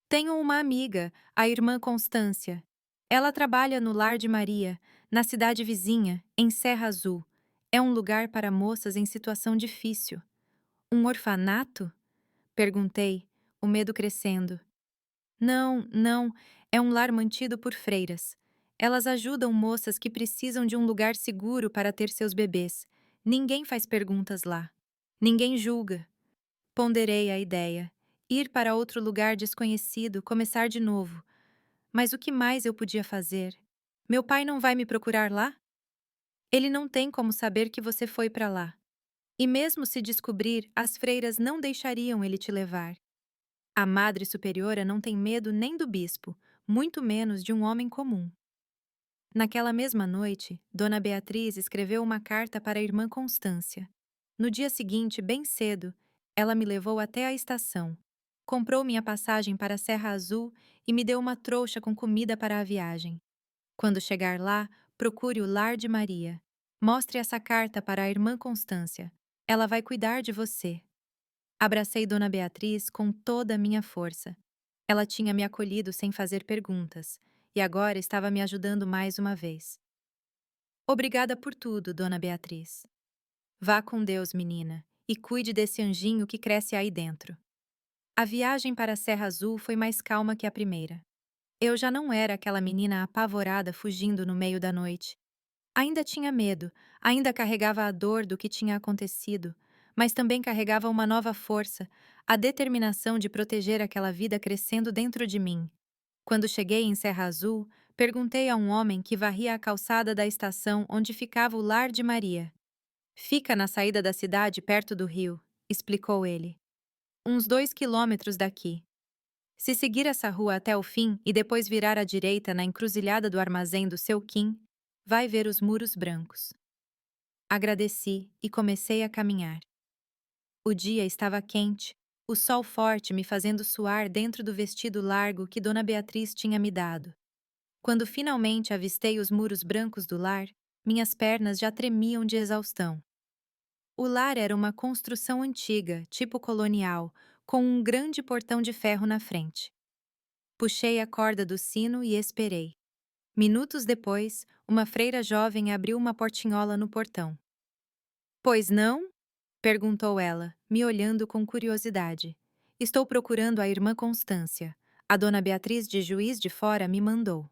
Tenho uma amiga, a irmã Constância. Ela trabalha no Lar de Maria, na cidade vizinha, em Serra Azul. É um lugar para moças em situação difícil. Um orfanato? Perguntei, o medo crescendo. Não, não, é um lar mantido por freiras. Elas ajudam moças que precisam de um lugar seguro para ter seus bebês. Ninguém faz perguntas lá. Ninguém julga. Ponderei a ideia. Ir para outro lugar desconhecido, começar de novo. Mas o que mais eu podia fazer? Meu pai não vai me procurar lá? Ele não tem como saber que você foi para lá. E mesmo se descobrir, as freiras não deixariam ele te levar. A Madre Superiora não tem medo nem do bispo, muito menos de um homem comum. Naquela mesma noite, Dona Beatriz escreveu uma carta para a irmã Constância. No dia seguinte, bem cedo, ela me levou até a estação. Comprou minha passagem para a Serra Azul e me deu uma trouxa com comida para a viagem. Quando chegar lá, procure o Lar de Maria. Mostre essa carta para a irmã Constância. Ela vai cuidar de você. Abracei Dona Beatriz com toda a minha força. Ela tinha me acolhido sem fazer perguntas, e agora estava me ajudando mais uma vez. Obrigada por tudo, Dona Beatriz. Vá com Deus, menina, e cuide desse anjinho que cresce aí dentro. A viagem para a Serra Azul foi mais calma que a primeira. Eu já não era aquela menina apavorada fugindo no meio da noite. Ainda tinha medo, ainda carregava a dor do que tinha acontecido, mas também carregava uma nova força, a determinação de proteger aquela vida crescendo dentro de mim. Quando cheguei em Serra Azul, perguntei a um homem que varria a calçada da estação onde ficava o Lar de Maria. Fica na saída da cidade perto do rio, explicou ele. Uns 2 quilômetros daqui. Se seguir essa rua até o fim e depois virar à direita na encruzilhada do armazém do seu Kim, vai ver os muros brancos. Agradeci e comecei a caminhar. O dia estava quente, o sol forte me fazendo suar dentro do vestido largo que Dona Beatriz tinha me dado. Quando finalmente avistei os muros brancos do lar, minhas pernas já tremiam de exaustão. O lar era uma construção antiga, tipo colonial, com um grande portão de ferro na frente. Puxei a corda do sino e esperei. Minutos depois, uma freira jovem abriu uma portinhola no portão. Pois não? Perguntou ela, me olhando com curiosidade. Estou procurando a irmã Constância. A dona Beatriz de Juiz de Fora me mandou.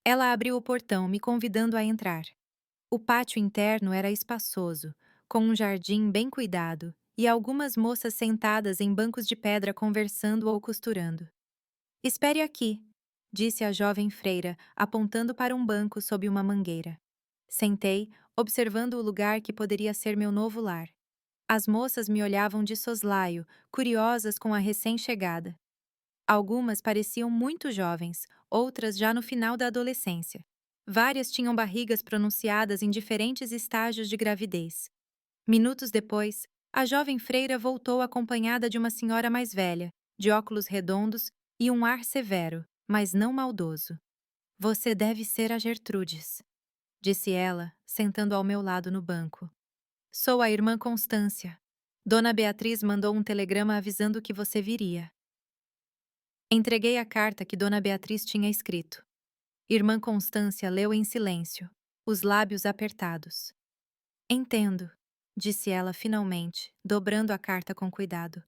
Ela abriu o portão, me convidando a entrar. O pátio interno era espaçoso, com um jardim bem cuidado e algumas moças sentadas em bancos de pedra conversando ou costurando. Espere aqui, disse a jovem freira, apontando para um banco sob uma mangueira. Sentei, observando o lugar que poderia ser meu novo lar. As moças me olhavam de soslaio, curiosas com a recém-chegada. Algumas pareciam muito jovens, outras já no final da adolescência. Várias tinham barrigas pronunciadas em diferentes estágios de gravidez. Minutos depois, a jovem freira voltou acompanhada de uma senhora mais velha, de óculos redondos e um ar severo, mas não maldoso. Você deve ser a Gertrudes, disse ela, sentando ao meu lado no banco. Sou a irmã Constância. Dona Beatriz mandou um telegrama avisando que você viria. Entreguei a carta que Dona Beatriz tinha escrito. Irmã Constância leu em silêncio, os lábios apertados. Entendo, disse ela finalmente, dobrando a carta com cuidado.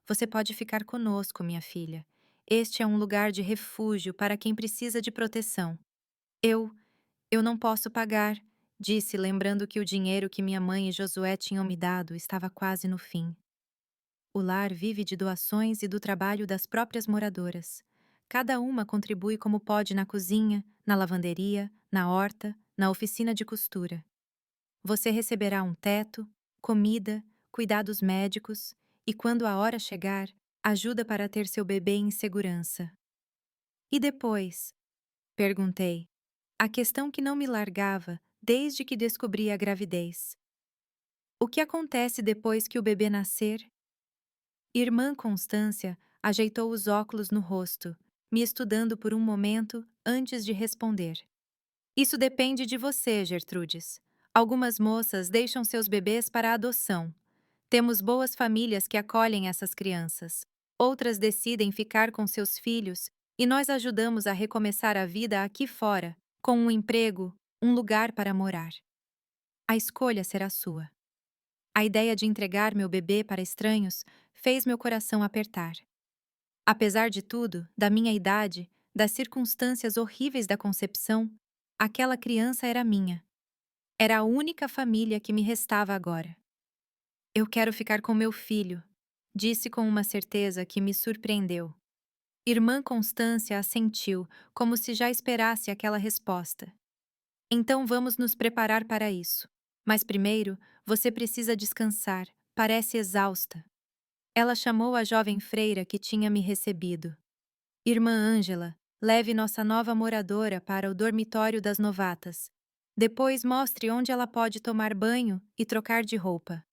Você pode ficar conosco, minha filha. Este é um lugar de refúgio para quem precisa de proteção. Eu não posso pagar, disse, lembrando que o dinheiro que minha mãe e Josué tinham me dado estava quase no fim. O lar vive de doações e do trabalho das próprias moradoras. Cada uma contribui como pode na cozinha, na lavanderia, na horta, na oficina de costura. Você receberá um teto, comida, cuidados médicos e, quando a hora chegar, ajuda para ter seu bebê em segurança. E depois? Perguntei. A questão que não me largava desde que descobri a gravidez. O que acontece depois que o bebê nascer? Irmã Constância ajeitou os óculos no rosto, me estudando por um momento antes de responder. Isso depende de você, Gertrudes. Algumas moças deixam seus bebês para a adoção. Temos boas famílias que acolhem essas crianças. Outras decidem ficar com seus filhos e nós ajudamos a recomeçar a vida aqui fora, com um emprego, um lugar para morar. A escolha será sua. A ideia de entregar meu bebê para estranhos fez meu coração apertar. Apesar de tudo, da minha idade, das circunstâncias horríveis da concepção, aquela criança era minha. Era a única família que me restava agora. Eu quero ficar com meu filho, disse com uma certeza que me surpreendeu. Irmã Constância assentiu, como se já esperasse aquela resposta. Então vamos nos preparar para isso. Mas primeiro, você precisa descansar, parece exausta. Ela chamou a jovem freira que tinha me recebido. Irmã Ângela, leve nossa nova moradora para o dormitório das novatas. Depois mostre onde ela pode tomar banho e trocar de roupa.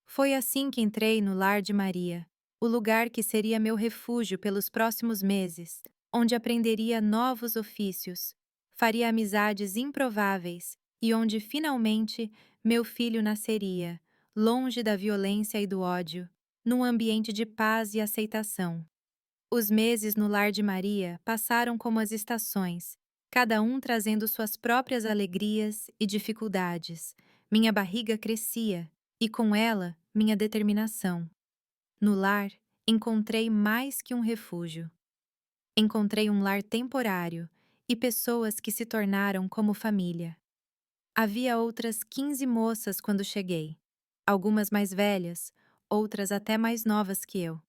Foi assim que entrei no lar de Maria, o lugar que seria meu refúgio pelos próximos meses, onde aprenderia novos ofícios, faria amizades improváveis e onde finalmente meu filho nasceria, longe da violência e do ódio, num ambiente de paz e aceitação. Os meses no lar de Maria passaram como as estações, cada um trazendo suas próprias alegrias e dificuldades. Minha barriga crescia, e com ela, minha determinação. No lar, encontrei mais que um refúgio. Encontrei um lar temporário e pessoas que se tornaram como família. Havia outras 15 moças quando cheguei, algumas mais velhas, outras até mais novas que eu.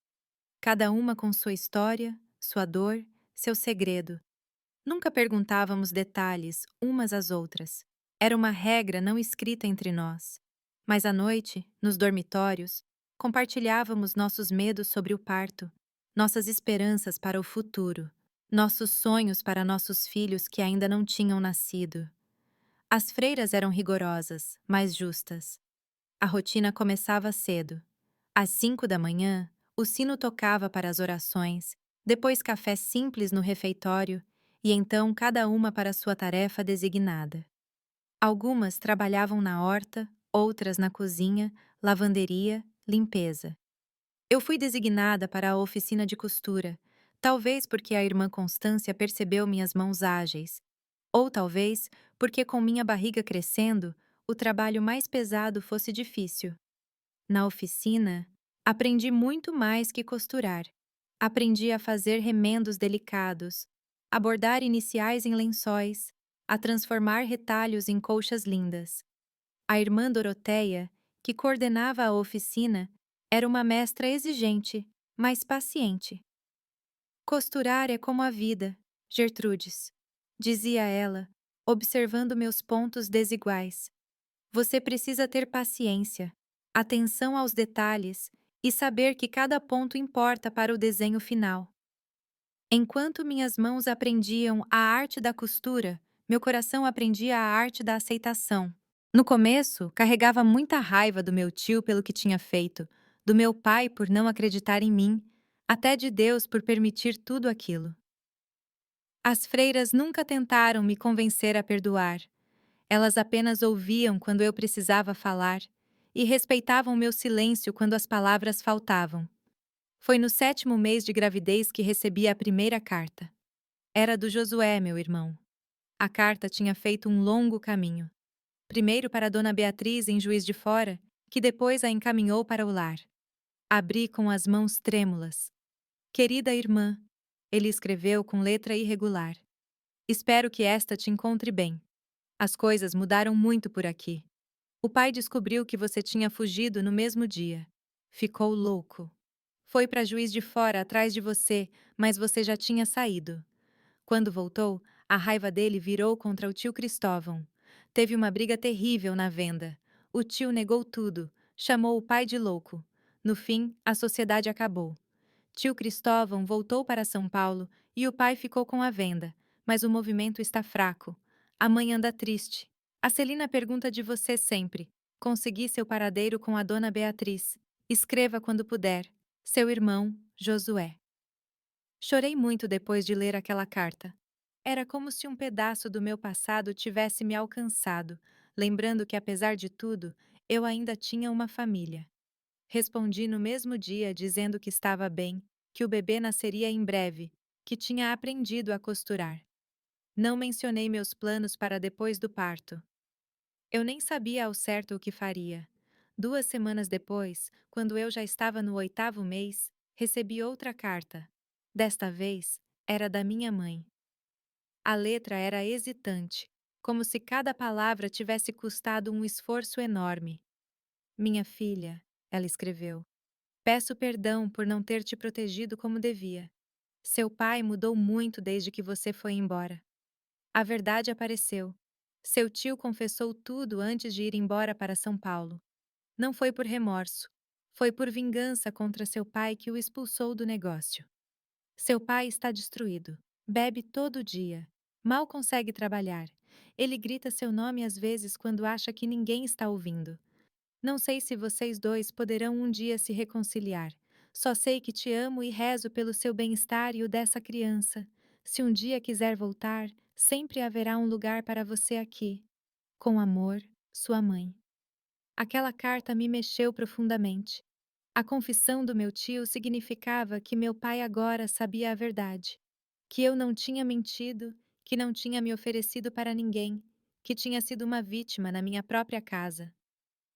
Cada uma com sua história, sua dor, seu segredo. Nunca perguntávamos detalhes umas às outras. Era uma regra não escrita entre nós. Mas à noite, nos dormitórios, compartilhávamos nossos medos sobre o parto, nossas esperanças para o futuro, nossos sonhos para nossos filhos que ainda não tinham nascido. As freiras eram rigorosas, mas justas. A rotina começava cedo. Às 5 da manhã, o sino tocava para as orações, depois café simples no refeitório, e então cada uma para sua tarefa designada. Algumas trabalhavam na horta, outras na cozinha, lavanderia, limpeza. Eu fui designada para a oficina de costura, talvez porque a irmã Constância percebeu minhas mãos ágeis, ou talvez porque com minha barriga crescendo, o trabalho mais pesado fosse difícil. Na oficina, aprendi muito mais que costurar. Aprendi a fazer remendos delicados, a bordar iniciais em lençóis, a transformar retalhos em colchas lindas. A irmã Doroteia, que coordenava a oficina, era uma mestra exigente, mas paciente. Costurar é como a vida, Gertrudes, dizia ela, observando meus pontos desiguais. Você precisa ter paciência, atenção aos detalhes e saber que cada ponto importa para o desenho final. Enquanto minhas mãos aprendiam a arte da costura, meu coração aprendia a arte da aceitação. No começo, carregava muita raiva do meu tio pelo que tinha feito, do meu pai por não acreditar em mim, até de Deus por permitir tudo aquilo. As freiras nunca tentaram me convencer a perdoar. Elas apenas ouviam quando eu precisava falar e respeitavam meu silêncio quando as palavras faltavam. Foi no 7º mês de gravidez que recebi a primeira carta. Era do Josué, meu irmão. A carta tinha feito um longo caminho. Primeiro para Dona Beatriz em Juiz de Fora, que depois a encaminhou para o lar. Abri com as mãos trêmulas. Querida irmã, ele escreveu com letra irregular. Espero que esta te encontre bem. As coisas mudaram muito por aqui. O pai descobriu que você tinha fugido no mesmo dia. Ficou louco. Foi para Juiz de Fora atrás de você, mas você já tinha saído. Quando voltou, a raiva dele virou contra o tio Cristóvão. Teve uma briga terrível na venda. O tio negou tudo, chamou o pai de louco. No fim, a sociedade acabou. Tio Cristóvão voltou para São Paulo e o pai ficou com a venda, mas o movimento está fraco. A mãe anda triste. A Celina pergunta de você sempre. Consegui seu paradeiro com a dona Beatriz. Escreva quando puder. Seu irmão, Josué. Chorei muito depois de ler aquela carta. Era como se um pedaço do meu passado tivesse me alcançado, lembrando que, apesar de tudo, eu ainda tinha uma família. Respondi no mesmo dia dizendo que estava bem, que o bebê nasceria em breve, que tinha aprendido a costurar. Não mencionei meus planos para depois do parto. Eu nem sabia ao certo o que faria. 2 semanas depois, quando eu já estava no 8º mês, recebi outra carta. Desta vez, era da minha mãe. A letra era hesitante, como se cada palavra tivesse custado um esforço enorme. Minha filha, ela escreveu. Peço perdão por não ter te protegido como devia. Seu pai mudou muito desde que você foi embora. A verdade apareceu. Seu tio confessou tudo antes de ir embora para São Paulo. Não foi por remorso. Foi por vingança contra seu pai que o expulsou do negócio. Seu pai está destruído. Bebe todo dia. Mal consegue trabalhar. Ele grita seu nome às vezes quando acha que ninguém está ouvindo. Não sei se vocês dois poderão um dia se reconciliar. Só sei que te amo e rezo pelo seu bem-estar e o dessa criança. Se um dia quiser voltar, sempre haverá um lugar para você aqui. Com amor, sua mãe. Aquela carta me mexeu profundamente. A confissão do meu tio significava que meu pai agora sabia a verdade. Que eu não tinha mentido, que não tinha me oferecido para ninguém, que tinha sido uma vítima na minha própria casa.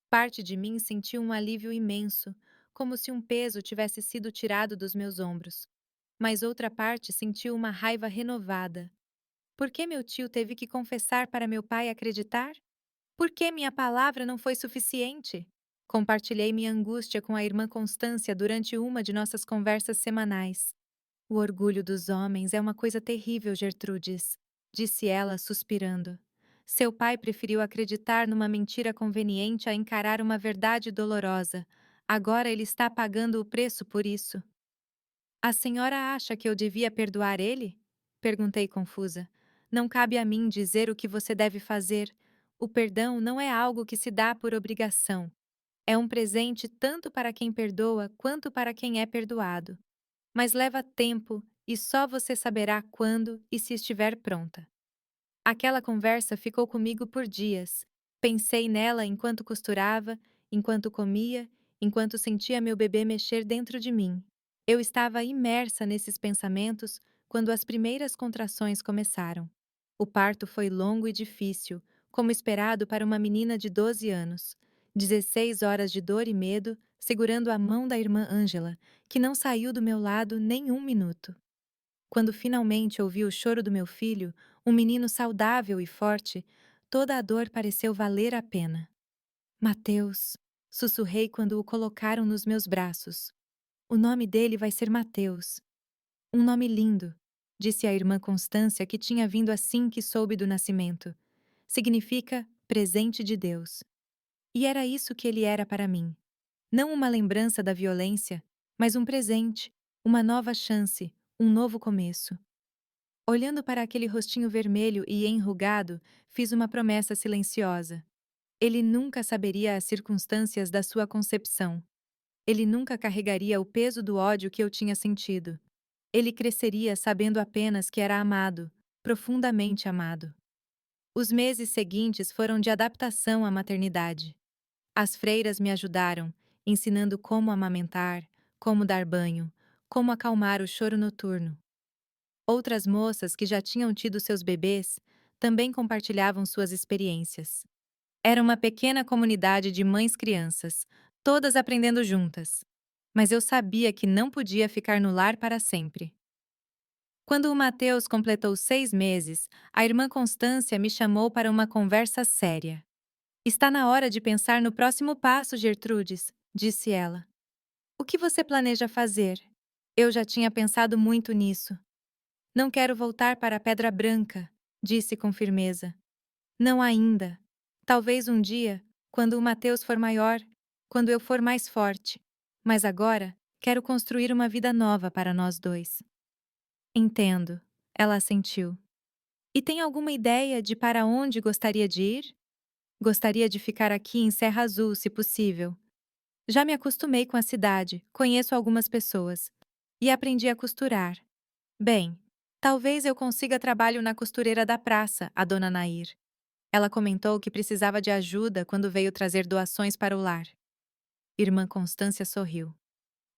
Parte de mim sentiu um alívio imenso, como se um peso tivesse sido tirado dos meus ombros. Mas outra parte sentiu uma raiva renovada. Por que meu tio teve que confessar para meu pai acreditar? Por que minha palavra não foi suficiente? Compartilhei minha angústia com a irmã Constância durante uma de nossas conversas semanais. O orgulho dos homens é uma coisa terrível, Gertrudes, disse ela, suspirando. Seu pai preferiu acreditar numa mentira conveniente a encarar uma verdade dolorosa. Agora ele está pagando o preço por isso. A senhora acha que eu devia perdoar ele? Perguntei confusa. Não cabe a mim dizer o que você deve fazer. O perdão não é algo que se dá por obrigação. É um presente tanto para quem perdoa quanto para quem é perdoado. Mas leva tempo e só você saberá quando e se estiver pronta. Aquela conversa ficou comigo por dias. Pensei nela enquanto costurava, enquanto comia, enquanto sentia meu bebê mexer dentro de mim. Eu estava imersa nesses pensamentos quando as primeiras contrações começaram. O parto foi longo e difícil, como esperado para uma menina de 12 anos. 16 horas de dor e medo, segurando a mão da irmã Ângela, que não saiu do meu lado nem um minuto. Quando finalmente ouvi o choro do meu filho, um menino saudável e forte, toda a dor pareceu valer a pena. Mateus, sussurrei quando o colocaram nos meus braços. O nome dele vai ser Mateus. Um nome lindo, disse a irmã Constância, que tinha vindo assim que soube do nascimento. Significa presente de Deus. E era isso que ele era para mim. Não uma lembrança da violência, mas um presente, uma nova chance, um novo começo. Olhando para aquele rostinho vermelho e enrugado, fiz uma promessa silenciosa. Ele nunca saberia as circunstâncias da sua concepção. Ele nunca carregaria o peso do ódio que eu tinha sentido. Ele cresceria sabendo apenas que era amado, profundamente amado. Os meses seguintes foram de adaptação à maternidade. As freiras me ajudaram, ensinando como amamentar, como dar banho, como acalmar o choro noturno. Outras moças que já tinham tido seus bebês também compartilhavam suas experiências. Era uma pequena comunidade de mães-crianças, todas aprendendo juntas. Mas eu sabia que não podia ficar no lar para sempre. Quando o Mateus completou 6 meses, a irmã Constância me chamou para uma conversa séria. Está na hora de pensar no próximo passo, Gertrudes, disse ela. O que você planeja fazer? Eu já tinha pensado muito nisso. Não quero voltar para a Pedra Branca, disse com firmeza. Não ainda. Talvez um dia, quando o Mateus for maior, quando eu for mais forte. Mas agora, quero construir uma vida nova para nós dois. Entendo, ela assentiu. E tem alguma ideia de para onde gostaria de ir? Gostaria de ficar aqui em Serra Azul, se possível. Já me acostumei com a cidade, conheço algumas pessoas. E aprendi a costurar. Bem, talvez eu consiga trabalho na costureira da praça, a dona Nair. Ela comentou que precisava de ajuda quando veio trazer doações para o lar. Irmã Constância sorriu.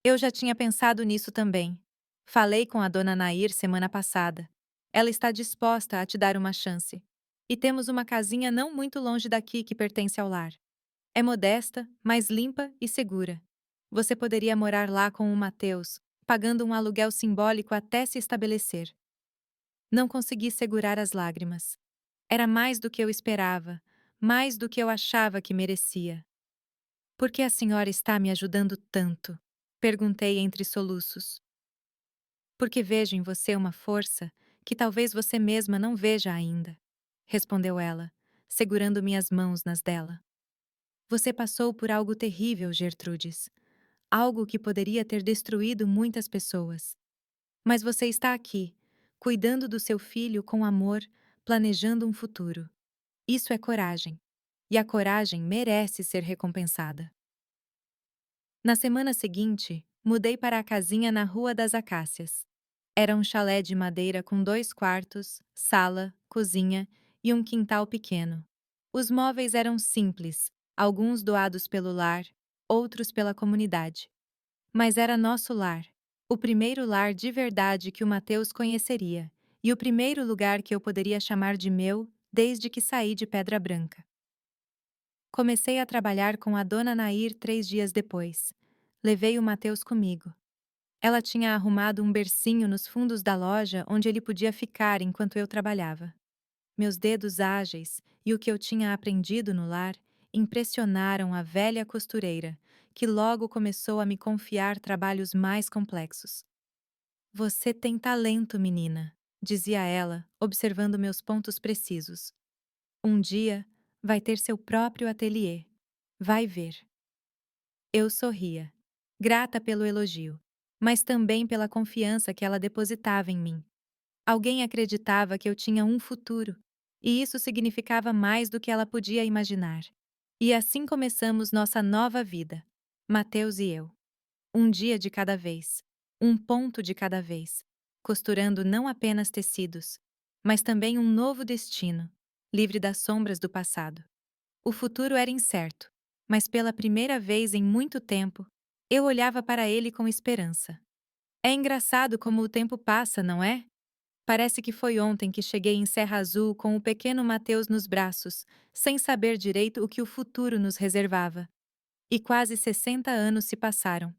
Eu já tinha pensado nisso também. Falei com a dona Nair semana passada. Ela está disposta a te dar uma chance. E temos uma casinha não muito longe daqui que pertence ao lar. É modesta, mas limpa e segura. Você poderia morar lá com o Mateus, pagando um aluguel simbólico até se estabelecer. Não consegui segurar as lágrimas. Era mais do que eu esperava, mais do que eu achava que merecia. Por que a senhora está me ajudando tanto? Perguntei entre soluços. Porque vejo em você uma força que talvez você mesma não veja ainda, respondeu ela, segurando minhas mãos nas dela. Você passou por algo terrível, Gertrudes. Algo que poderia ter destruído muitas pessoas. Mas você está aqui, cuidando do seu filho com amor, planejando um futuro. Isso é coragem. E a coragem merece ser recompensada. Na semana seguinte, mudei para a casinha na Rua das Acácias. Era um chalé de madeira com 2 quartos, sala, cozinha e um quintal pequeno. Os móveis eram simples, alguns doados pelo lar, outros pela comunidade. Mas era nosso lar, o primeiro lar de verdade que o Mateus conheceria, e o primeiro lugar que eu poderia chamar de meu desde que saí de Pedra Branca. Comecei a trabalhar com a dona Nair 3 dias depois. Levei o Mateus comigo. Ela tinha arrumado um bercinho nos fundos da loja onde ele podia ficar enquanto eu trabalhava. Meus dedos ágeis e o que eu tinha aprendido no lar impressionaram a velha costureira, que logo começou a me confiar trabalhos mais complexos. Você tem talento, menina, dizia ela, observando meus pontos precisos. Um dia, vai ter seu próprio ateliê. Vai ver. Eu sorria, grata pelo elogio. mas também pela confiança que ela depositava em mim. Alguém acreditava que eu tinha um futuro, e isso significava mais do que ela podia imaginar. E assim começamos nossa nova vida, Mateus e eu. Um dia de cada vez, um ponto de cada vez, costurando não apenas tecidos, mas também um novo destino, livre das sombras do passado. O futuro era incerto, mas pela primeira vez em muito tempo, eu olhava para ele com esperança. É engraçado como o tempo passa, não é? Parece que foi ontem que cheguei em Serra Azul com o pequeno Mateus nos braços, sem saber direito o que o futuro nos reservava. E quase 60 anos se passaram.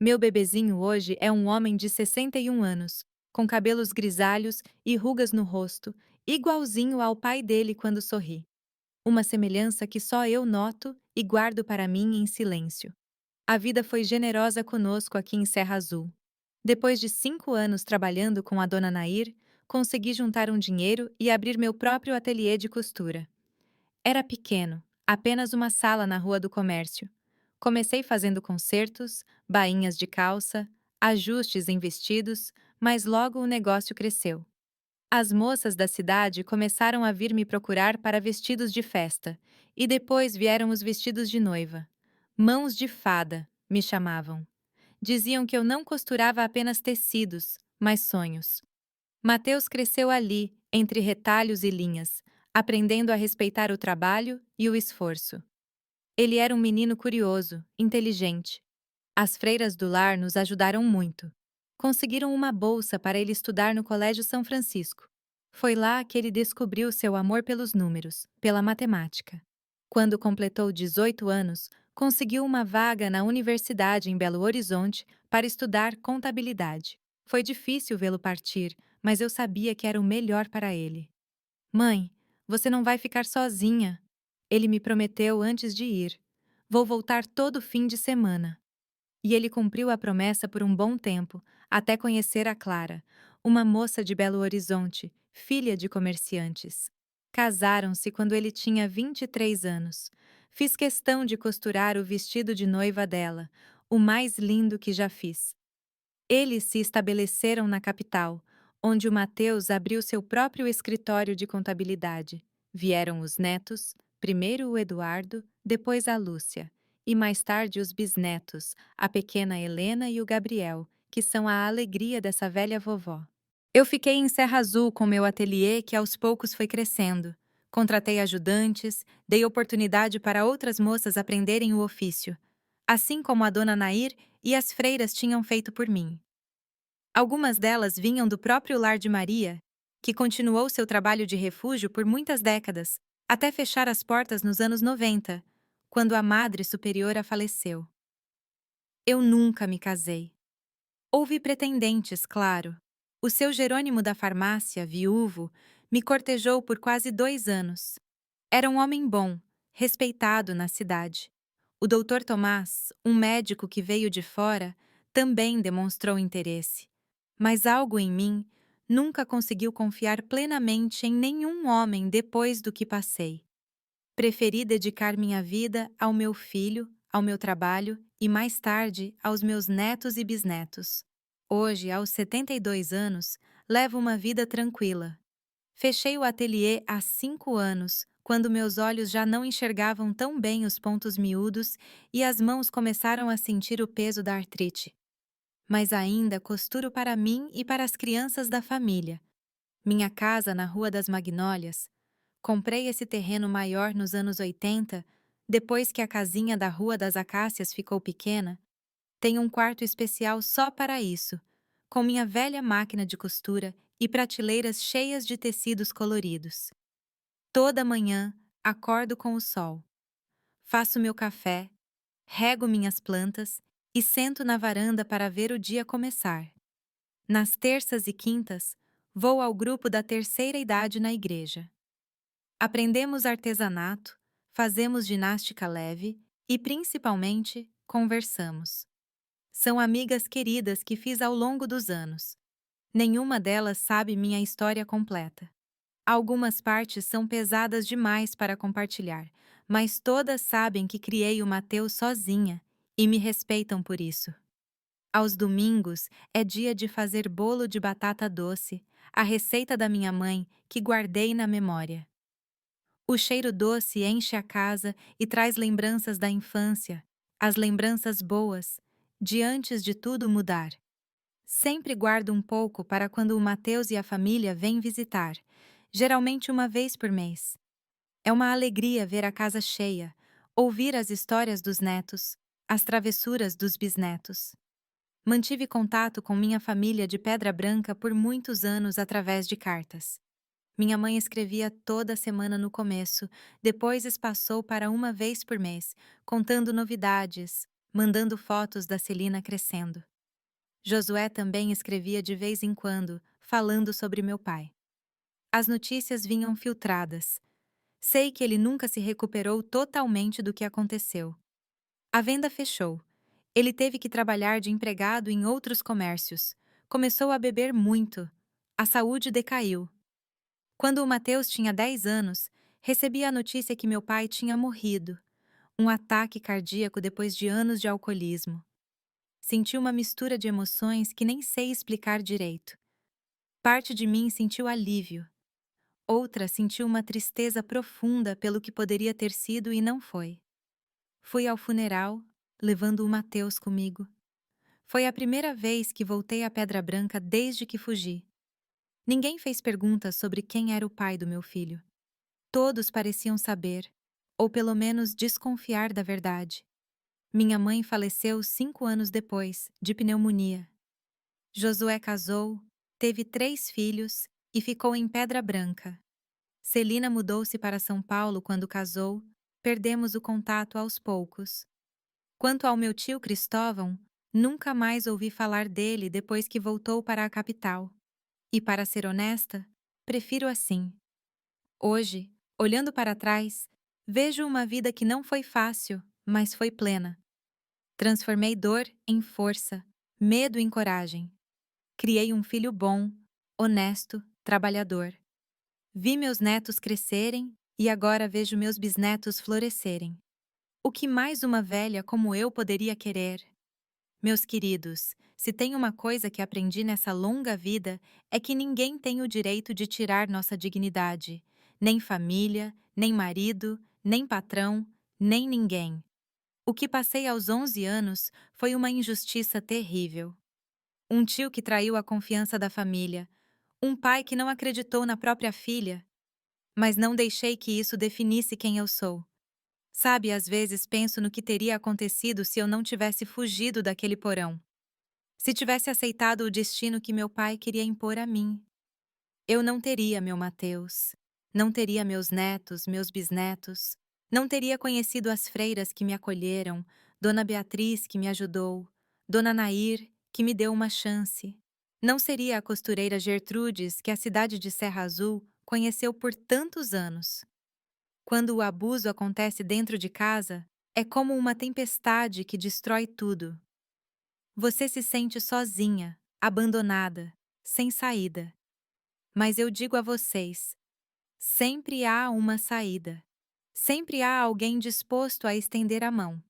Meu bebezinho hoje é um homem de 61 anos, com cabelos grisalhos e rugas no rosto, igualzinho ao pai dele quando sorri. Uma semelhança que só eu noto e guardo para mim em silêncio. A vida foi generosa conosco aqui em Serra Azul. Depois de 5 anos trabalhando com a dona Nair, consegui juntar um dinheiro e abrir meu próprio ateliê de costura. Era pequeno, apenas uma sala na Rua do Comércio. Comecei fazendo concertos, bainhas de calça, ajustes em vestidos, mas logo o negócio cresceu. As moças da cidade começaram a vir me procurar para vestidos de festa, e depois vieram os vestidos de noiva. Mãos de fada, me chamavam. Diziam que eu não costurava apenas tecidos, mas sonhos. Mateus cresceu ali, entre retalhos e linhas, aprendendo a respeitar o trabalho e o esforço. Ele era um menino curioso, inteligente. As freiras do lar nos ajudaram muito. Conseguiram uma bolsa para ele estudar no Colégio São Francisco. Foi lá que ele descobriu seu amor pelos números, pela matemática. Quando completou 18 anos, conseguiu uma vaga na universidade em Belo Horizonte para estudar contabilidade. Foi difícil vê-lo partir, mas eu sabia que era o melhor para ele. Mãe, você não vai ficar sozinha. Ele me prometeu antes de ir. Vou voltar todo fim de semana. E ele cumpriu a promessa por um bom tempo, até conhecer a Clara, uma moça de Belo Horizonte, filha de comerciantes. Casaram-se quando ele tinha 23 anos. Fiz questão de costurar o vestido de noiva dela, o mais lindo que já fiz. Eles se estabeleceram na capital, onde o Mateus abriu seu próprio escritório de contabilidade. Vieram os netos, primeiro o Eduardo, depois a Lúcia, e mais tarde os bisnetos, a pequena Helena e o Gabriel, que são a alegria dessa velha vovó. Eu fiquei em Serra Azul com meu ateliê que aos poucos foi crescendo. Contratei ajudantes, dei oportunidade para outras moças aprenderem o ofício, assim como a dona Nair e as freiras tinham feito por mim. Algumas delas vinham do próprio lar de Maria, que continuou seu trabalho de refúgio por muitas décadas, até fechar as portas nos anos 90, quando a Madre Superiora faleceu. Eu nunca me casei. Houve pretendentes, claro. O seu Jerônimo da farmácia, viúvo, me cortejou por quase 2 anos. Era um homem bom, respeitado na cidade. O doutor Tomás, um médico que veio de fora, também demonstrou interesse. Mas algo em mim nunca conseguiu confiar plenamente em nenhum homem depois do que passei. Preferi dedicar minha vida ao meu filho, ao meu trabalho e, mais tarde, aos meus netos e bisnetos. Hoje, aos 72 anos, levo uma vida tranquila. Fechei o ateliê há 5 anos, quando meus olhos já não enxergavam tão bem os pontos miúdos e as mãos começaram a sentir o peso da artrite. Mas ainda costuro para mim e para as crianças da família. Minha casa na Rua das Magnólias. Comprei esse terreno maior nos anos 80, depois que a casinha da Rua das Acácias ficou pequena. Tem um quarto especial só para isso, com minha velha máquina de costura e prateleiras cheias de tecidos coloridos. Toda manhã, acordo com o sol. Faço meu café, rego minhas plantas e sento na varanda para ver o dia começar. Nas terças e quintas, vou ao grupo da terceira idade na igreja. Aprendemos artesanato, fazemos ginástica leve e, principalmente, conversamos. São amigas queridas que fiz ao longo dos anos. Nenhuma delas sabe minha história completa. Algumas partes são pesadas demais para compartilhar, mas todas sabem que criei o Mateus sozinha e me respeitam por isso. Aos domingos é dia de fazer bolo de batata doce, a receita da minha mãe que guardei na memória. O cheiro doce enche a casa e traz lembranças da infância, as lembranças boas, de antes de tudo mudar. Sempre guardo um pouco para quando o Mateus e a família vêm visitar, geralmente uma vez por mês. É uma alegria ver a casa cheia, ouvir as histórias dos netos, as travessuras dos bisnetos. Mantive contato com minha família de Pedra Branca por muitos anos através de cartas. Minha mãe escrevia toda semana no começo, depois espaçou para uma vez por mês, contando novidades, mandando fotos da Celina crescendo. Josué também escrevia de vez em quando, falando sobre meu pai. As notícias vinham filtradas. Sei que ele nunca se recuperou totalmente do que aconteceu. A venda fechou. Ele teve que trabalhar de empregado em outros comércios. Começou a beber muito. A saúde decaiu. Quando o Mateus tinha 10 anos, recebi a notícia que meu pai tinha morrido. Um ataque cardíaco depois de anos de alcoolismo. Senti uma mistura de emoções que nem sei explicar direito. Parte de mim sentiu alívio. Outra sentiu uma tristeza profunda pelo que poderia ter sido e não foi. Fui ao funeral, levando o Mateus comigo. Foi a primeira vez que voltei à Pedra Branca desde que fugi. Ninguém fez perguntas sobre quem era o pai do meu filho. Todos pareciam saber, ou pelo menos desconfiar da verdade. Minha mãe faleceu 5 anos depois, de pneumonia. Josué casou, teve 3 filhos e ficou em Pedra Branca. Celina mudou-se para São Paulo quando casou, perdemos o contato aos poucos. Quanto ao meu tio Cristóvão, nunca mais ouvi falar dele depois que voltou para a capital. E para ser honesta, prefiro assim. Hoje, olhando para trás, vejo uma vida que não foi fácil, mas foi plena. Transformei dor em força, medo em coragem. Criei um filho bom, honesto, trabalhador. Vi meus netos crescerem e agora vejo meus bisnetos florescerem. O que mais uma velha como eu poderia querer? Meus queridos, se tem uma coisa que aprendi nessa longa vida é que ninguém tem o direito de tirar nossa dignidade. Nem família, nem marido, nem patrão, nem ninguém. O que passei aos 11 anos foi uma injustiça terrível. Um tio que traiu a confiança da família, um pai que não acreditou na própria filha. Mas não deixei que isso definisse quem eu sou. Sabe, às vezes penso no que teria acontecido se eu não tivesse fugido daquele porão. Se tivesse aceitado o destino que meu pai queria impor a mim. Eu não teria meu Mateus, não teria meus netos, meus bisnetos, não teria conhecido as freiras que me acolheram, Dona Beatriz que me ajudou, Dona Nair que me deu uma chance. Não seria a costureira Gertrudes que a cidade de Serra Azul conheceu por tantos anos. Quando o abuso acontece dentro de casa, é como uma tempestade que destrói tudo. Você se sente sozinha, abandonada, sem saída. Mas eu digo a vocês, sempre há uma saída. Sempre há alguém disposto a estender a mão,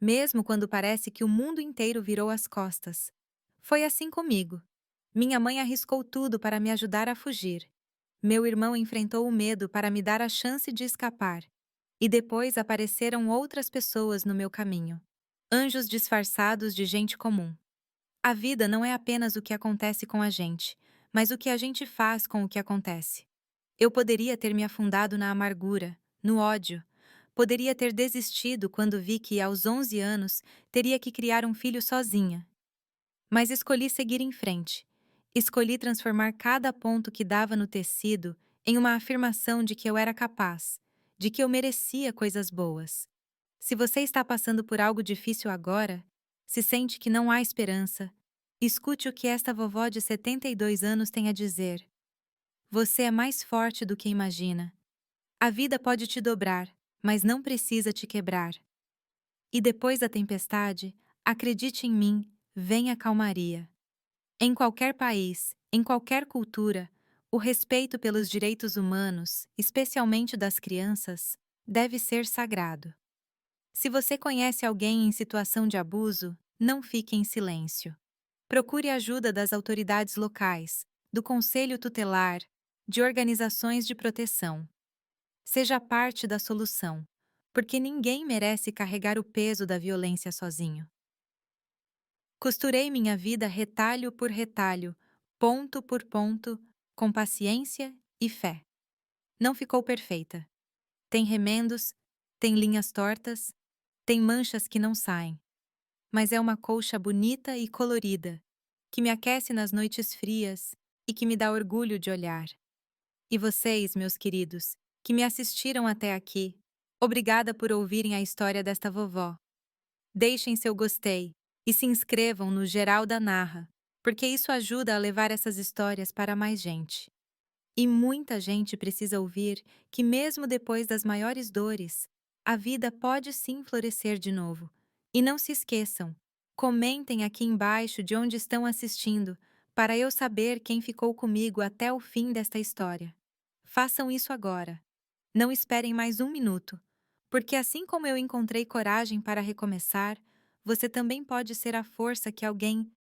mesmo quando parece que o mundo inteiro virou as costas. Foi assim comigo. Minha mãe arriscou tudo para me ajudar a fugir. Meu irmão enfrentou o medo para me dar a chance de escapar. E depois apareceram outras pessoas no meu caminho. Anjos disfarçados de gente comum. A vida não é apenas o que acontece com a gente, mas o que a gente faz com o que acontece. Eu poderia ter me afundado na amargura, no ódio. Poderia ter desistido quando vi que, aos 11 anos, teria que criar um filho sozinha. Mas escolhi seguir em frente. Escolhi transformar cada ponto que dava no tecido em uma afirmação de que eu era capaz, de que eu merecia coisas boas. Se você está passando por algo difícil agora, se sente que não há esperança, escute o que esta vovó de 72 anos tem a dizer. Você é mais forte do que imagina. A vida pode te dobrar, mas não precisa te quebrar. E depois da tempestade, acredite em mim, vem a calmaria. Em qualquer país, em qualquer cultura, o respeito pelos direitos humanos, especialmente das crianças, deve ser sagrado. Se você conhece alguém em situação de abuso, Não fique em silêncio. Procure a ajuda das autoridades locais, do conselho tutelar, de organizações de proteção. Seja parte da solução, porque ninguém merece carregar o peso da violência sozinho. Costurei minha vida retalho por retalho, ponto por ponto, com paciência e fé. Não ficou perfeita. Tem remendos, tem linhas tortas, tem manchas que não saem. Mas é uma colcha bonita e colorida, que me aquece nas noites frias e que me dá orgulho de olhar. E vocês, meus queridos, que me assistiram até aqui, obrigada por ouvirem a história desta vovó. Deixem seu gostei e se inscrevam no Geralda Narra, porque isso ajuda a levar essas histórias para mais gente. E muita gente precisa ouvir que, mesmo depois das maiores dores, a vida pode sim florescer de novo. E não se esqueçam, comentem aqui embaixo de onde estão assistindo, para eu saber quem ficou comigo até o fim desta história. Façam isso agora. Não esperem mais um minuto, porque assim como eu encontrei coragem para recomeçar, você também pode ser a força que alguém